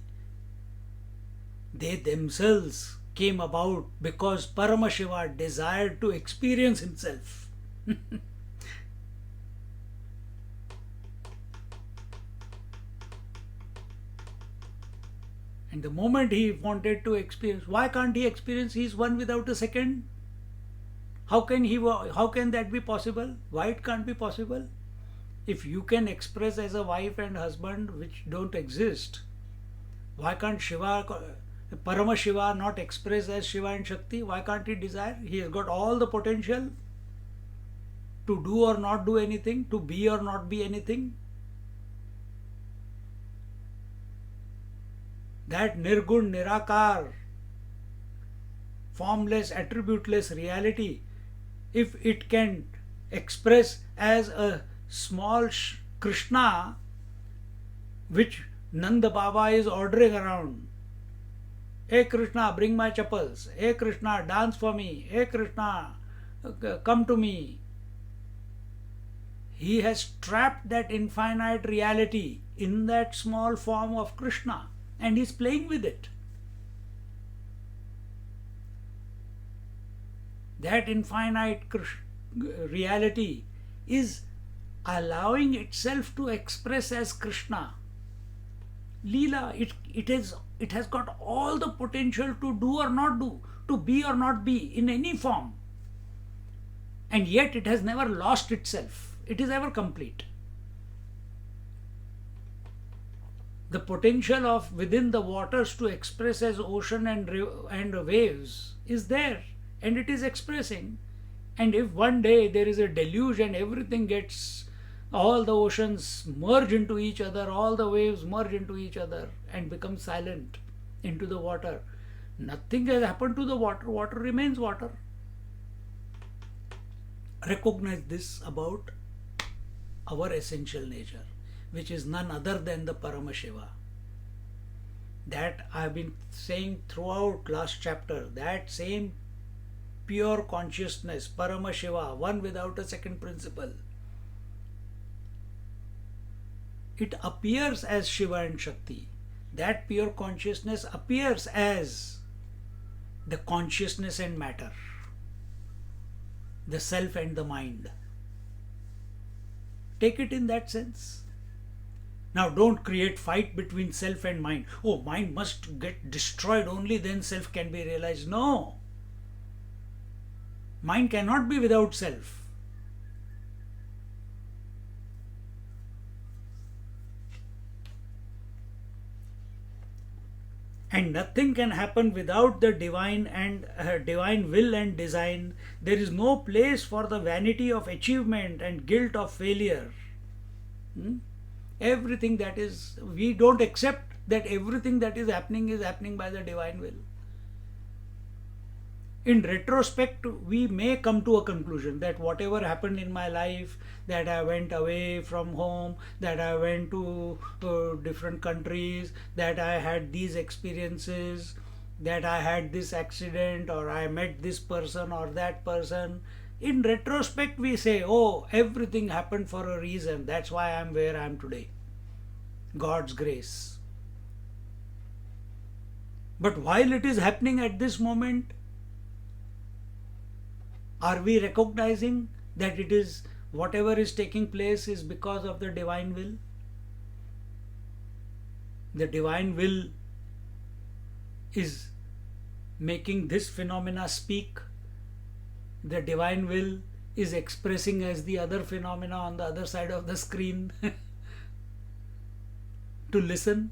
they themselves came about because Paramashiva desired to experience himself. And the moment he wanted to experience, why can't he experience? He is one without a second. How can that be possible? Why it can't be possible? If you can express as a wife and husband which don't exist, why can't Paramashiva not express as Shiva and Shakti? Why can't he desire? He has got all the potential to do or not do anything, to be or not be anything. That Nirgun, Nirakar, formless, attributeless reality, if it can express as a small Krishna, which Nanda Baba is ordering around, hey Krishna, bring my chappals, hey Krishna, dance for me, hey Krishna, come to me. He has trapped that infinite reality in that small form of Krishna, and he's playing with it. That infinite reality is allowing itself to express as Krishna. Leela, it has got all the potential to do or not do, to be or not be in any form. And yet it has never lost itself. It is ever complete. The potential of within the waters to express as ocean and waves is there, and it is expressing. And if one day there is a deluge and everything gets, all the oceans merge into each other, all the waves merge into each other and become silent into the water, nothing has happened to the water. Water remains water. Recognize this about our essential nature, which is none other than the Paramashiva. That I have been saying throughout last chapter, that same pure consciousness, Paramashiva, one without a second principle, it appears as Shiva and Shakti. That pure consciousness appears as the consciousness and matter, the self and the mind. Take it in that sense. Now don't create fight between self and mind. Oh, mind must get destroyed, only then self can be realized. No. Mind cannot be without self. And nothing can happen without the divine and divine will and design. There is no place for the vanity of achievement and guilt of failure. Everything that is, we don't accept that everything that is happening by the divine will. In retrospect, we may come to a conclusion that whatever happened in my life, that I went away from home, that I went to different countries, that I had these experiences, that I had this accident, or I met this person or that person. In retrospect, we say, oh, everything happened for a reason. That's why I'm where I am today. God's grace. But while it is happening at this moment, are we recognizing that it is, whatever is taking place is because of the divine will? The divine will is making this phenomena speak. The divine will is expressing as the other phenomena on the other side of the screen to listen.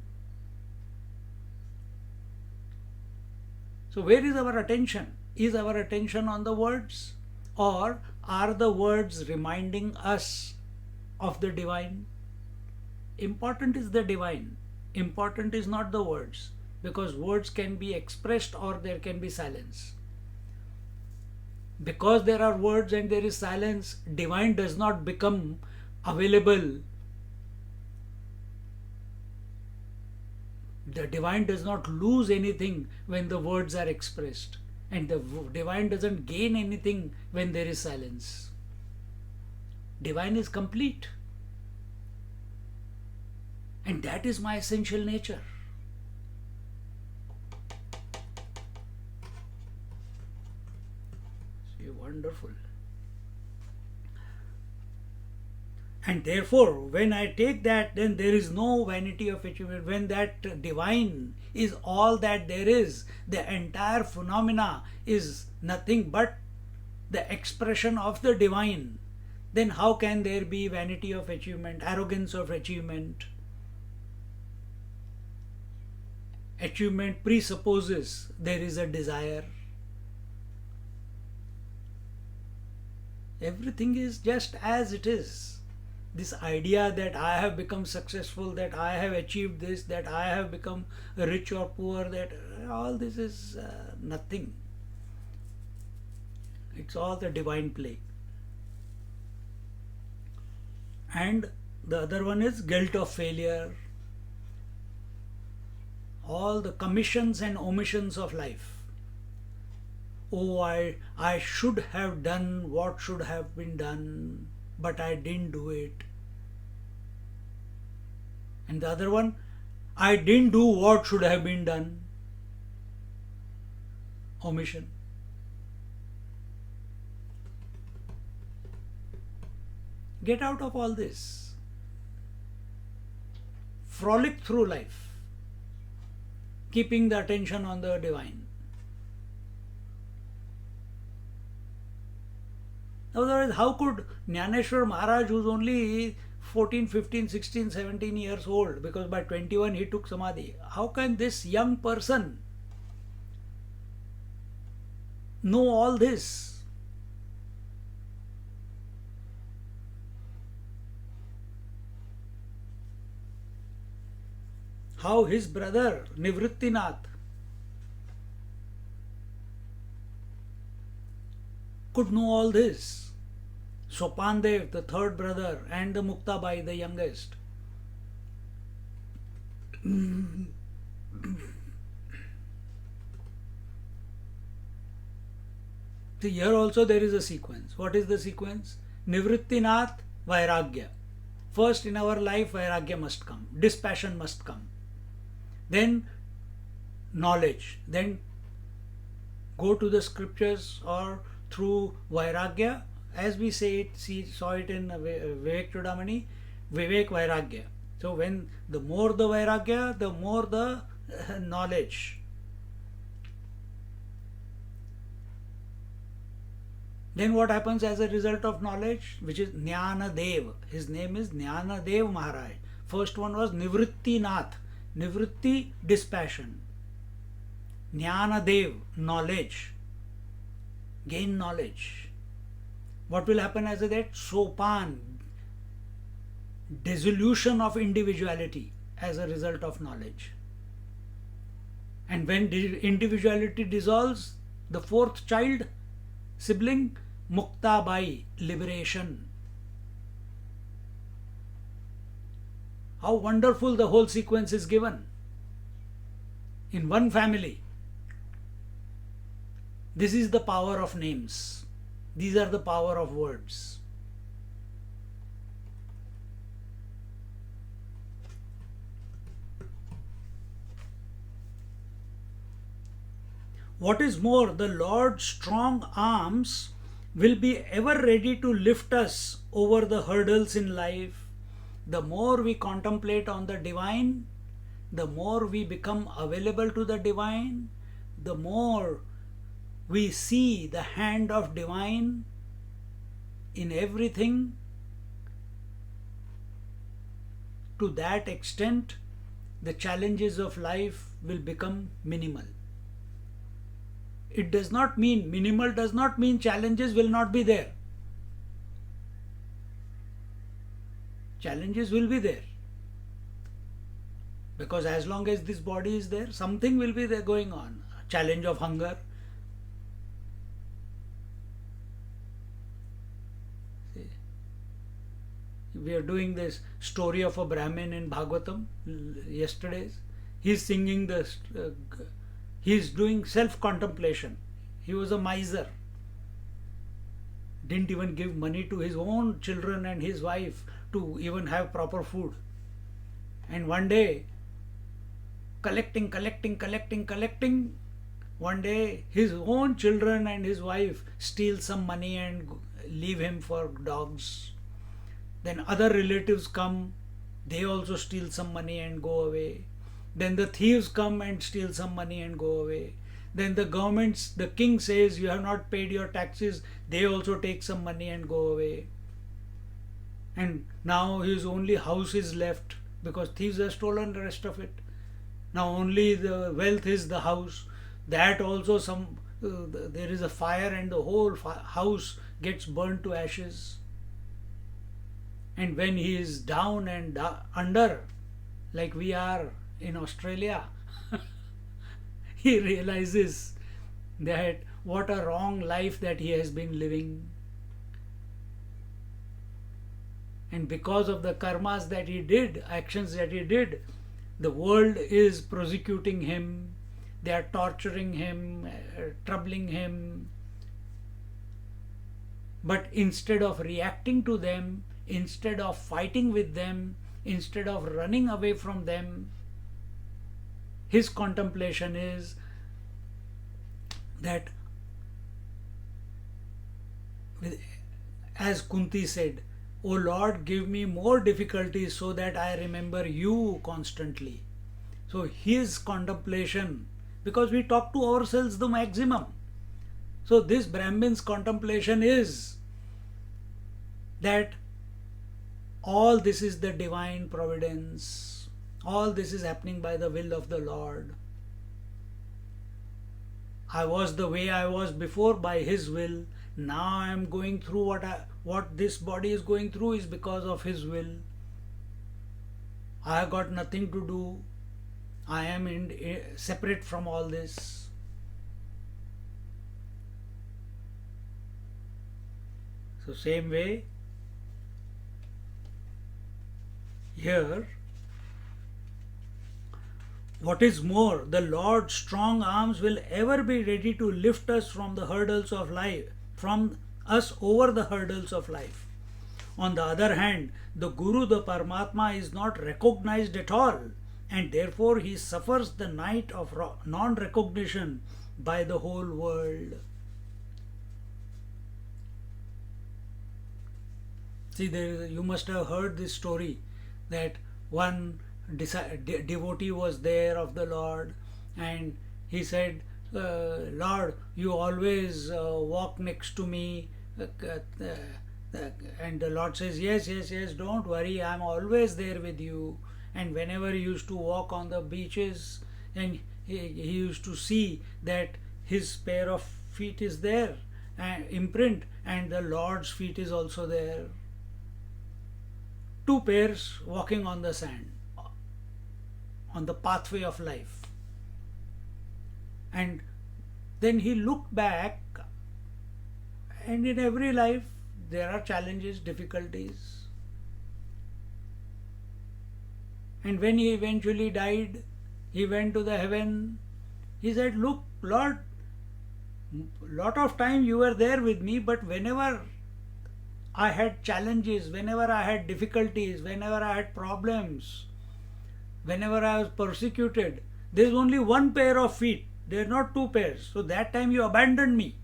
So where is our attention? Is our attention on the words, or are the words reminding us of the divine? Important is the divine. Important is not the words, because words can be expressed or there can be silence. Because there are words and there is silence, divine does not become available. The divine does not lose anything when the words are expressed. And the divine doesn't gain anything when there is silence. Divine is complete. And that is my essential nature. See, wonderful. And therefore, when I take that, then there is no vanity of achievement. When that divine is all that there is, the entire phenomena is nothing but the expression of the divine, then how can there be vanity of achievement, arrogance of achievement? Achievement presupposes there is a desire. Everything is just as it is. This idea that I have become successful, that I have achieved this, that I have become rich or poor, that all this is nothing. It's all the divine play. And the other one is guilt of failure. All the commissions and omissions of life. Oh, I should have done what should have been done, but I didn't do it. And the other one, I didn't do what should have been done. Omission. Get out of all this. Frolic through life, keeping the attention on the divine. Otherwise, how could Jnaneshwar Maharaj, who's only 14, 15, 16, 17 years old, because by 21 he took Samadhi, how can this young person know all this? How his brother Nivrittinath could know all this? Sopandev, the third brother, and the Muktabai, the youngest. See, here also there is a sequence. What is the sequence? Nivrittinath, Vairagya. First in our life, Vairagya must come. Dispassion must come. Then knowledge. Then go to the scriptures or through Vairagya, as we say it, saw it in Vivek Chudamani, Vivek Vairagya. So when the more the Vairagya, the more the knowledge. Then what happens as a result of knowledge? Which is Jnana Dev. His name is Jnana Dev Maharaj. First one was Nivritti Nath. Nivritti, dispassion. Jnana Dev, knowledge. Gain knowledge. What will happen as a that? Sopan, dissolution of individuality as a result of knowledge. And when individuality dissolves, the fourth child, sibling, Muktabai, liberation. How wonderful the whole sequence is given in one family. This is the power of names. These are the power of words. What is more, the Lord's strong arms will be ever ready to lift us over the hurdles in life. The more we contemplate on the divine, the more we become available to the divine, the more we see the hand of divine in everything. To that extent, the challenges of life will become minimal. It does not mean, minimal does not mean challenges will not be there. Challenges will be there. Because as long as this body is there, something will be there going on. A challenge of hunger. See, we are doing this story of a Brahmin in Bhagavatam yesterday. He is singing this. He is doing self-contemplation He was a miser. Didn't even give money to his own children and his wife to even have proper food. And one day, collecting, one day his own children and his wife steal some money and leave him for dogs. Then other relatives come, they also steal some money and go away. Then the thieves come and steal some money and go away. Then the king says, you have not paid your taxes, they also take some money and go away. And now his only house is left because thieves have stolen the rest of it. Now only the wealth is the house. That also there is a fire and the whole house gets burnt to ashes. And when he is down and under, like we are in Australia, he realizes that what a wrong life that he has been living. And because of the karmas that he did, actions that he did, the world is prosecuting him, they are torturing him, troubling him. But instead of reacting to them, instead of fighting with them, instead of running away from them, his contemplation is that, as Kunti said, O Lord, give me more difficulties so that I remember you constantly. So his contemplation, because we talk to ourselves the maximum. So this Brahmin's contemplation is that all this is the divine providence. All this is happening by the will of the Lord. I was the way I was before by His will. Now I am going through what this body is going through is because of His will. I have got nothing to do. I am separate from all this. So same way, here, what is more, the Lord's strong arms will ever be ready to lift us from the hurdles of life, from us over the hurdles of life. On the other hand, the Guru, the Paramatma, is not recognized at all, and therefore he suffers the night of non-recognition by the whole world. See, you must have heard this story that one devotee was there of the Lord, and he said, Lord, you always walk next to me. And the Lord says, yes, don't worry, I'm always there with you. And whenever he used to walk on the beaches, and he used to see that his pair of feet is there, imprint, and the Lord's feet is also there. Two pairs walking on the sand, on the pathway of life. And then he looked back, and in every life there are challenges, difficulties. And when he eventually died, he went to the heaven. He said, look, Lord, lot of time you were there with me, but whenever I had challenges, whenever I had difficulties, whenever I had problems, whenever I was persecuted, there is only one pair of feet. There are not two pairs. So that time you abandoned me.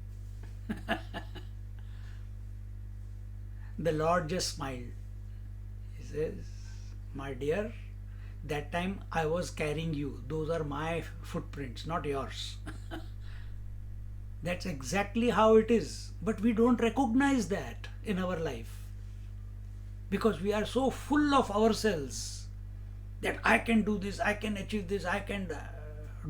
The Lord just smiled. He says, my dear, that time I was carrying you. Those are my footprints, not yours. That's exactly how it is. But we don't recognize that in our life. Because we are so full of ourselves that I can do this, I can achieve this, I can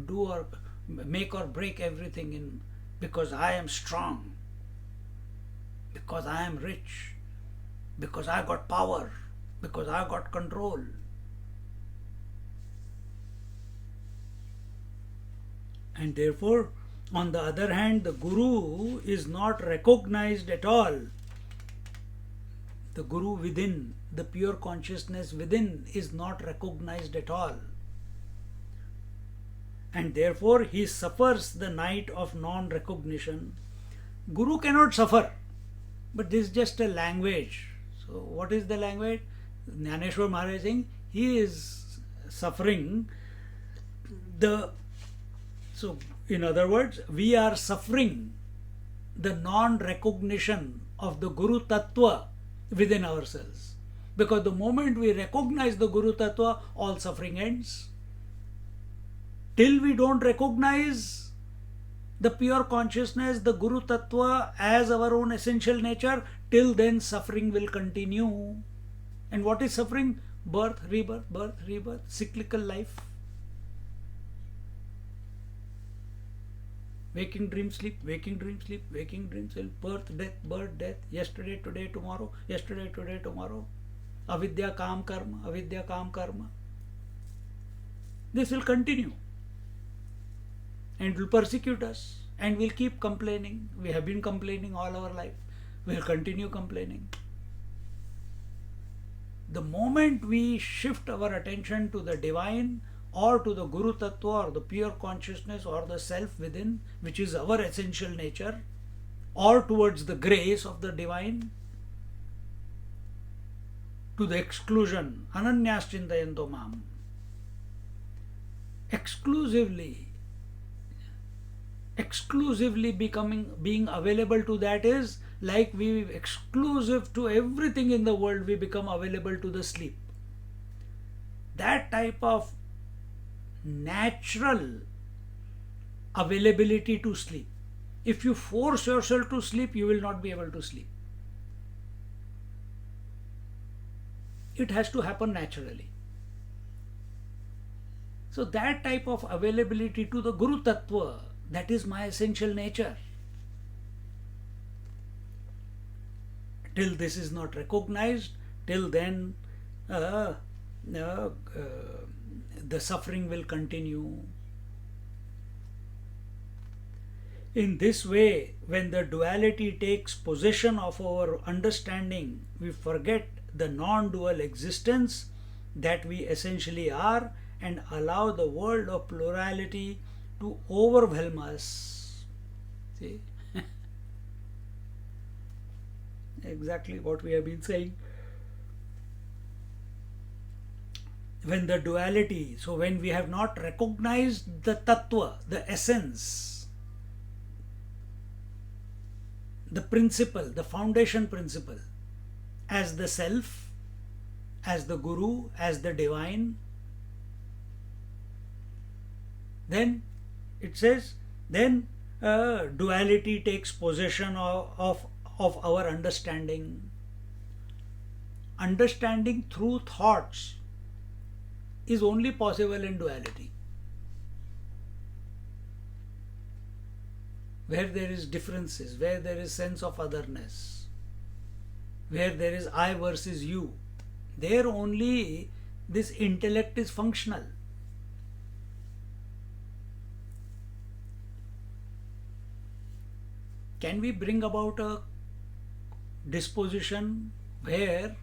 do or make or break everything because I am strong, because I am rich, because I got power, because I got control. And therefore, on the other hand, the Guru is not recognized at all. The Guru within, the pure consciousness within is not recognized at all. and therefore he suffers the night of non-recognition. Guru cannot suffer, but this is just a language. So what is the language? Jnaneshwar Maharaj is saying he is suffering the, so in other words, we are suffering the non-recognition of the Guru Tattva within ourselves. Because the moment we recognize the Guru Tattva, all suffering ends. Till we don't recognize the pure consciousness, the Guru Tattva as our own essential nature, till then suffering will continue. And what is suffering? Birth, rebirth, cyclical life. Waking dream, sleep, waking dream, sleep, waking dream, sleep, birth, death, yesterday, today, tomorrow, yesterday, today, tomorrow. Avidya, kam, karma, avidya, kam, karma. This will continue and will persecute us, and we'll keep complaining. We have been complaining all our life. We'll continue complaining. The moment we shift our attention to the divine, or to the Guru Tattva, or the pure consciousness, or the self within, which is our essential nature, or towards the grace of the divine, to the exclusion, ananyas chintayanto mam, exclusively being available to that is like we exclusive to everything in the world, we become available to the sleep. That type of natural availability to sleep. If you force yourself to sleep, you will not be able to sleep. It has to happen naturally. So that type of availability to the Guru Tattva, that is my essential nature. Till this is not recognized, till then the suffering will continue. In this way, when the duality takes possession of our understanding, we forget the non-dual existence that we essentially are and allow the world of plurality to overwhelm us. See? Exactly what we have been saying. When the duality, so when we have not recognized the tattva, the essence, the principle, the foundation principle, as the self, as the Guru, as the divine, then it says, then duality takes possession of our understanding. Understanding through thoughts is only possible in duality. Where there is differences, where there is sense of otherness, where there is I versus you, there only this intellect is functional. Can we bring about a disposition where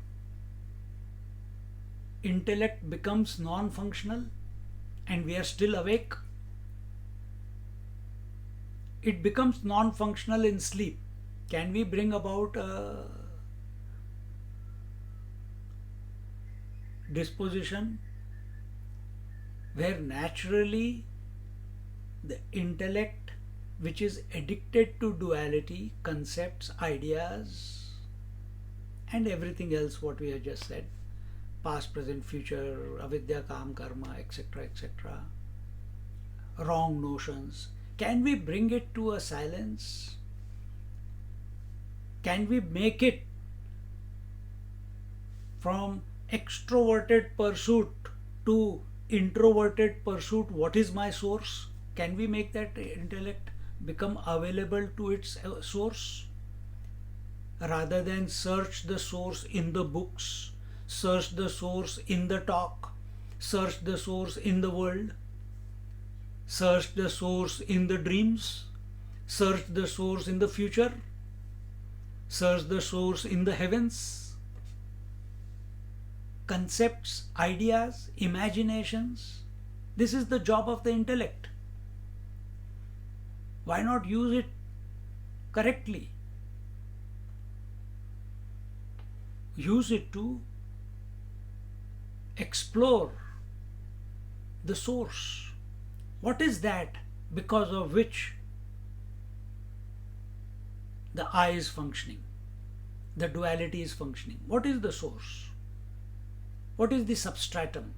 intellect becomes non-functional and we are still awake? It becomes non-functional in sleep. Can we bring about a disposition where naturally the intellect, which is addicted to duality, concepts, ideas, and everything else what we have just said, past, present, future, avidya, kam, karma, etc., etc., wrong notions, can we bring it to a silence? Can we make it from extroverted pursuit to introverted pursuit? What is my source? Can we make that intellect become available to its source? Rather than search the source in the books, search the source in the talk, search the source in the world, search the source in the dreams, search the source in the future, search the source in the heavens. Concepts, ideas, imaginations. This is the job of the intellect. Why not use it correctly? Use it to explore the source. What is that because of which the I is functioning, the duality is functioning? What is the source? What is the substratum?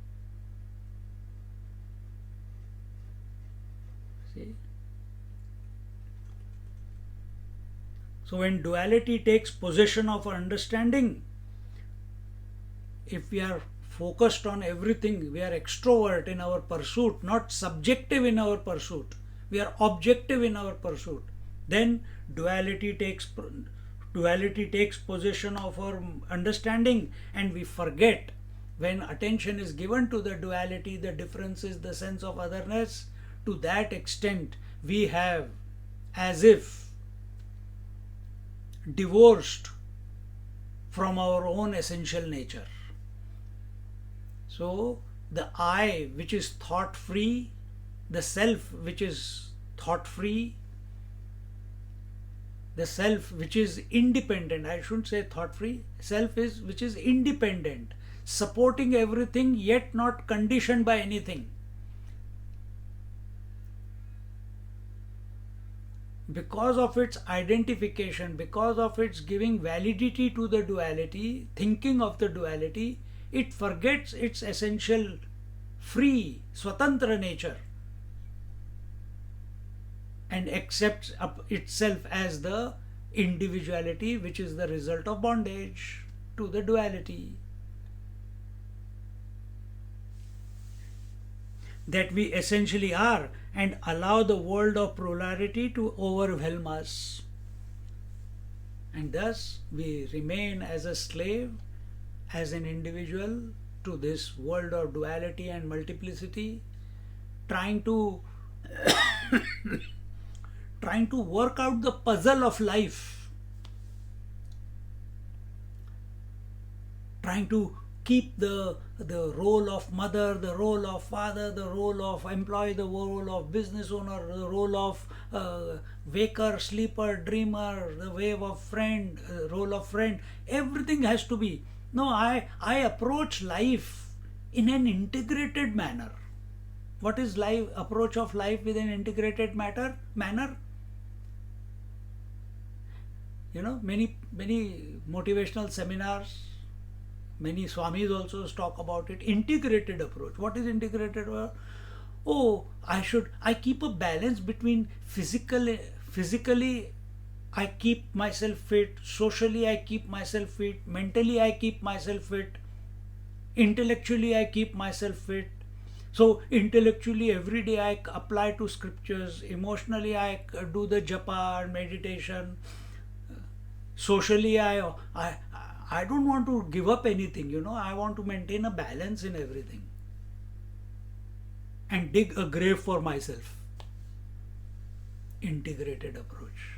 See? So when duality takes possession of our understanding, if we are focused on everything, we are extrovert in our pursuit, not subjective in our pursuit, we are objective in our pursuit, then duality takes possession of our understanding, and we forget. When attention is given to the duality, the differences, the sense of otherness, to that extent we have as if divorced from our own essential nature. So the I which is thought free, the self which is thought free, the self which is independent, I shouldn't say thought free, self is which is independent, supporting everything yet not conditioned by anything. Because of its identification, because of its giving validity to the duality, thinking of the duality, it forgets its essential free, swatantra nature and accepts itself as the individuality which is the result of bondage to the duality. That we essentially are, and allow the world of plurality to overwhelm us. And thus we remain as a slave, as an individual, to this world of duality and multiplicity, trying to work out the puzzle of life, trying to keep the role of mother, the role of father, the role of employee, the role of business owner, the role of waker, sleeper, dreamer, the wave of friend, role of friend. Everything has to be. No, I approach life in an integrated manner. What is life? Approach of life with an integrated manner? Many motivational seminars, many swamis also talk about it. Integrated approach. What is integrated? Oh, I keep a balance between physically I keep myself fit, socially I keep myself fit, mentally I keep myself fit, intellectually I keep myself fit. So intellectually every day I apply to scriptures, emotionally I do the japa and meditation, socially I don't want to give up anything, I want to maintain a balance in everything and dig a grave for myself. Integrated approach.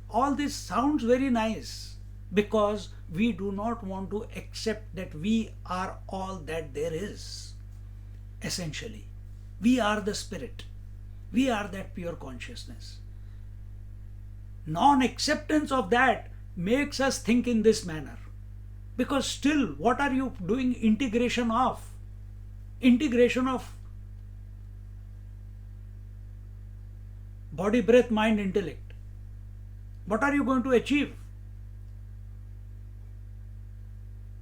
All this sounds very nice because we do not want to accept that we are all that there is. Essentially, we are the spirit. We are that pure consciousness. Non-acceptance of that makes us think in this manner. Because still, what are you doing integration of? Integration of body, breath, mind, intellect. What are you going to achieve?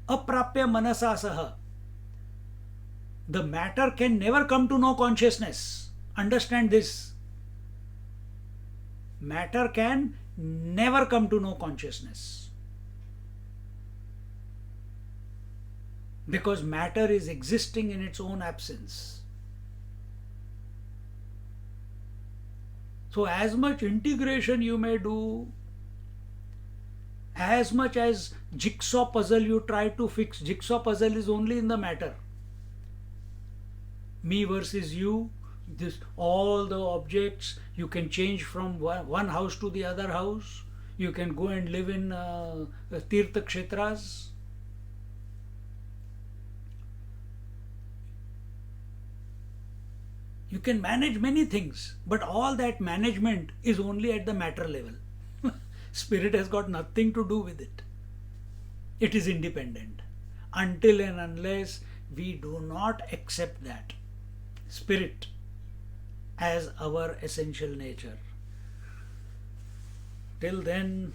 Aprapya manasa saha. The matter can never come to know consciousness. Understand this. Matter can never come to know consciousness. Because matter is existing in its own absence. So as much integration you may do, as much as jigsaw puzzle you try to fix, jigsaw puzzle is only in the matter. Me versus you, all the objects, you can change from one house to the other house. You can go and live in Tirtha Kshetras. You can manage many things, but all that management is only at the matter level. Spirit has got nothing to do with it. It is independent. Until and unless we do not accept that spirit as our essential nature, till then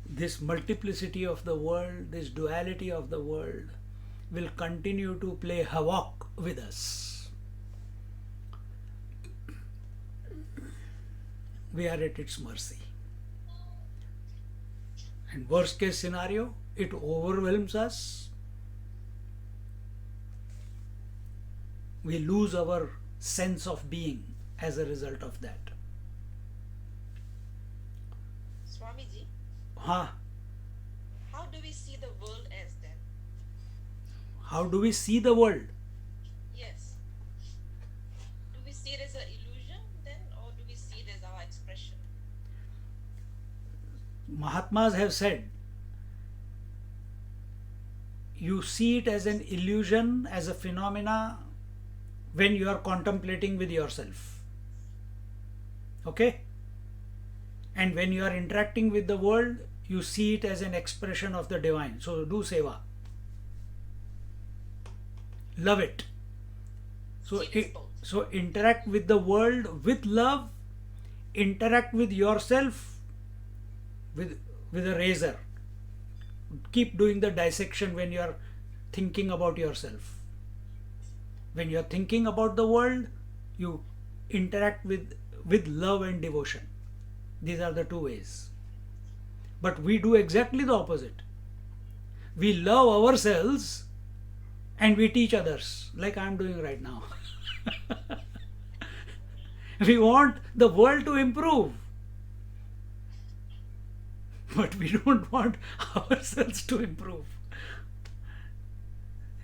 this multiplicity of the world, this duality of the world will continue to play havoc with us. We are at its mercy. And worst case scenario, it overwhelms us. We lose our sense of being as a result of that. Swamiji, Huh? how do we see the world as then? How do we see the world? Yes. Do we see it as an illusion then, or do we see it as our expression? Mahatmas have said, you see it as an illusion, as a phenomena when you are contemplating with yourself. Okay? And when you are interacting with the world, you see it as an expression of the divine. So do seva. Love it. So interact with the world with love, interact with yourself with a razor. Keep doing the dissection when you are thinking about yourself. When you are thinking about the world, you interact with love and devotion. These are the two ways. But we do exactly the opposite. We love ourselves and we teach others, like I am doing right now. We want the world to improve, but we don't want ourselves to improve.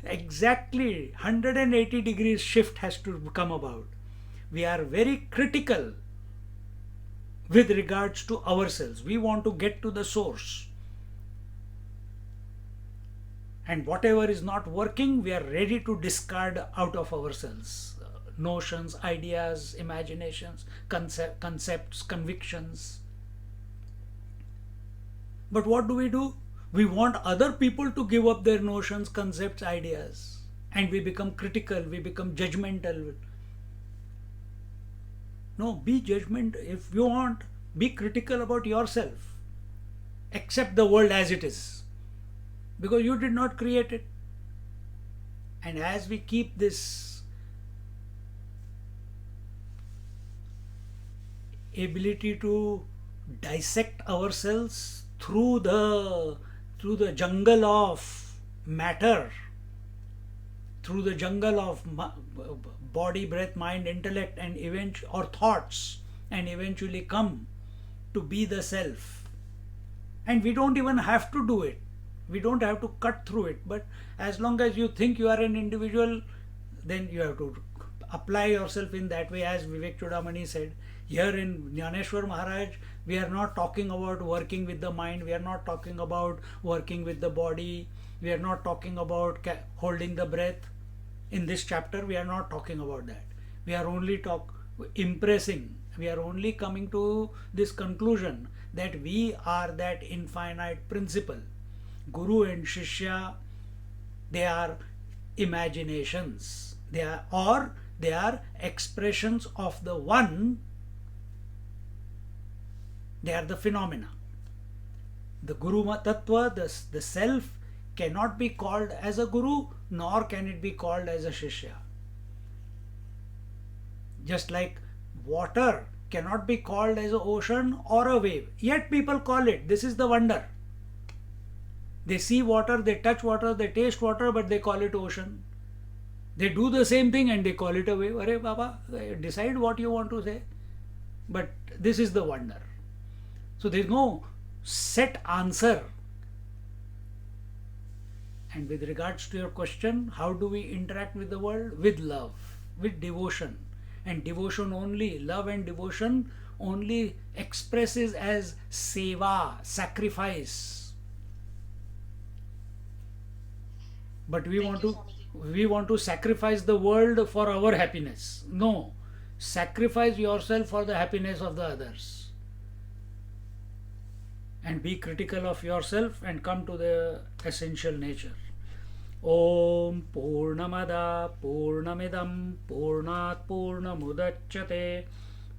Exactly 180 degrees shift has to come about. We are very critical with regards to ourselves. We want to get to the source. And whatever is not working, we are ready to discard out of ourselves. Notions, ideas, imaginations, concepts, convictions. But what do? We want other people to give up their notions, concepts, ideas. And we become critical, we become judgmental. No, be judgmental. If you want, be critical about yourself. Accept the world as it is. Because you did not create it. And as we keep this ability to dissect ourselves through the jungle of matter, through the jungle of body, breath, mind, intellect, and or thoughts, and eventually come to be the self. And we don't even have to do it. We don't have to cut through it. But as long as you think you are an individual, then you have to apply yourself in that way. As Vivek Chudamani said, here in Jnaneshwar Maharaj, we are not talking about working with the mind. We are not talking about working with the body. We are not talking about holding the breath. In this chapter, we are not talking about that. We are only impressing. We are only coming to this conclusion that we are that infinite principle. Guru and Shishya, they are imaginations. They are expressions of the one. They are the phenomena. The Guru Tattva, the self, cannot be called as a guru, nor can it be called as a Shishya. Just like water cannot be called as an ocean or a wave, yet people call it. This is the wonder. They see water, they touch water, they taste water, but they call it ocean. They do the same thing and they call it a wave. Arey Baba, decide what you want to say. But this is the wonder. So there is no set answer. And with regards to your question, how do we interact with the world? With love, with devotion. And devotion only, love and devotion only expresses as seva, sacrifice. But we Thank want you, to Swamiji. we want to sacrifice the world for our happiness. No, sacrifice yourself for the happiness of the others. And be critical of yourself and come to the essential nature. Om Purnamada Purnamidam Purnat Purnamudachyate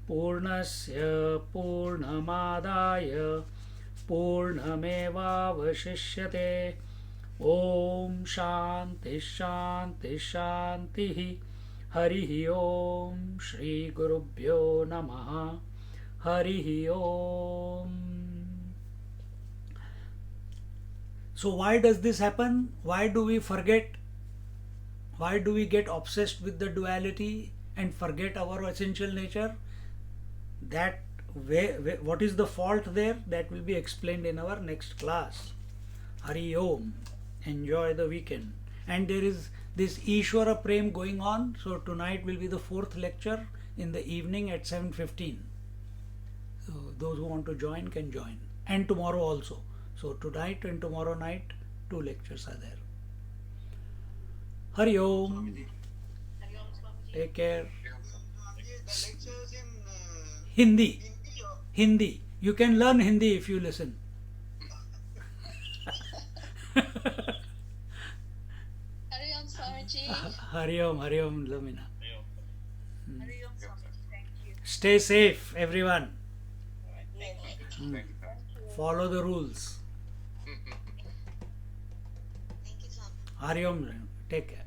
Purnasya Purnamadaya Purnamevavashishyate. Om Shanti Shanti Shanti. Harihi Om. Shri Gurubhyo Namaha. Harihi Om. So why does this happen? Why do we forget? Why do we get obsessed with the duality and forget our essential nature? That what is the fault there? That will be explained in our next class. Hari Om. Enjoy the weekend. And there is this Ishwara Prem going on. So tonight will be the 4th lecture in the evening at 7:15. So those who want to join can join. And tomorrow also. So tonight and tomorrow night 2 lectures are there. Hari Om. Hari Om, Swamiji. Take care. The lectures in Hindi. Hindi or Hindi. You can learn Hindi if you listen. Hari Om, Swamiji. Hari Om, Lamina. Hari Om, Swamiji. Thank you. Stay safe, everyone. Thank you. Mm. Follow the rules. Thank you, Swami. Hari Om. Take care.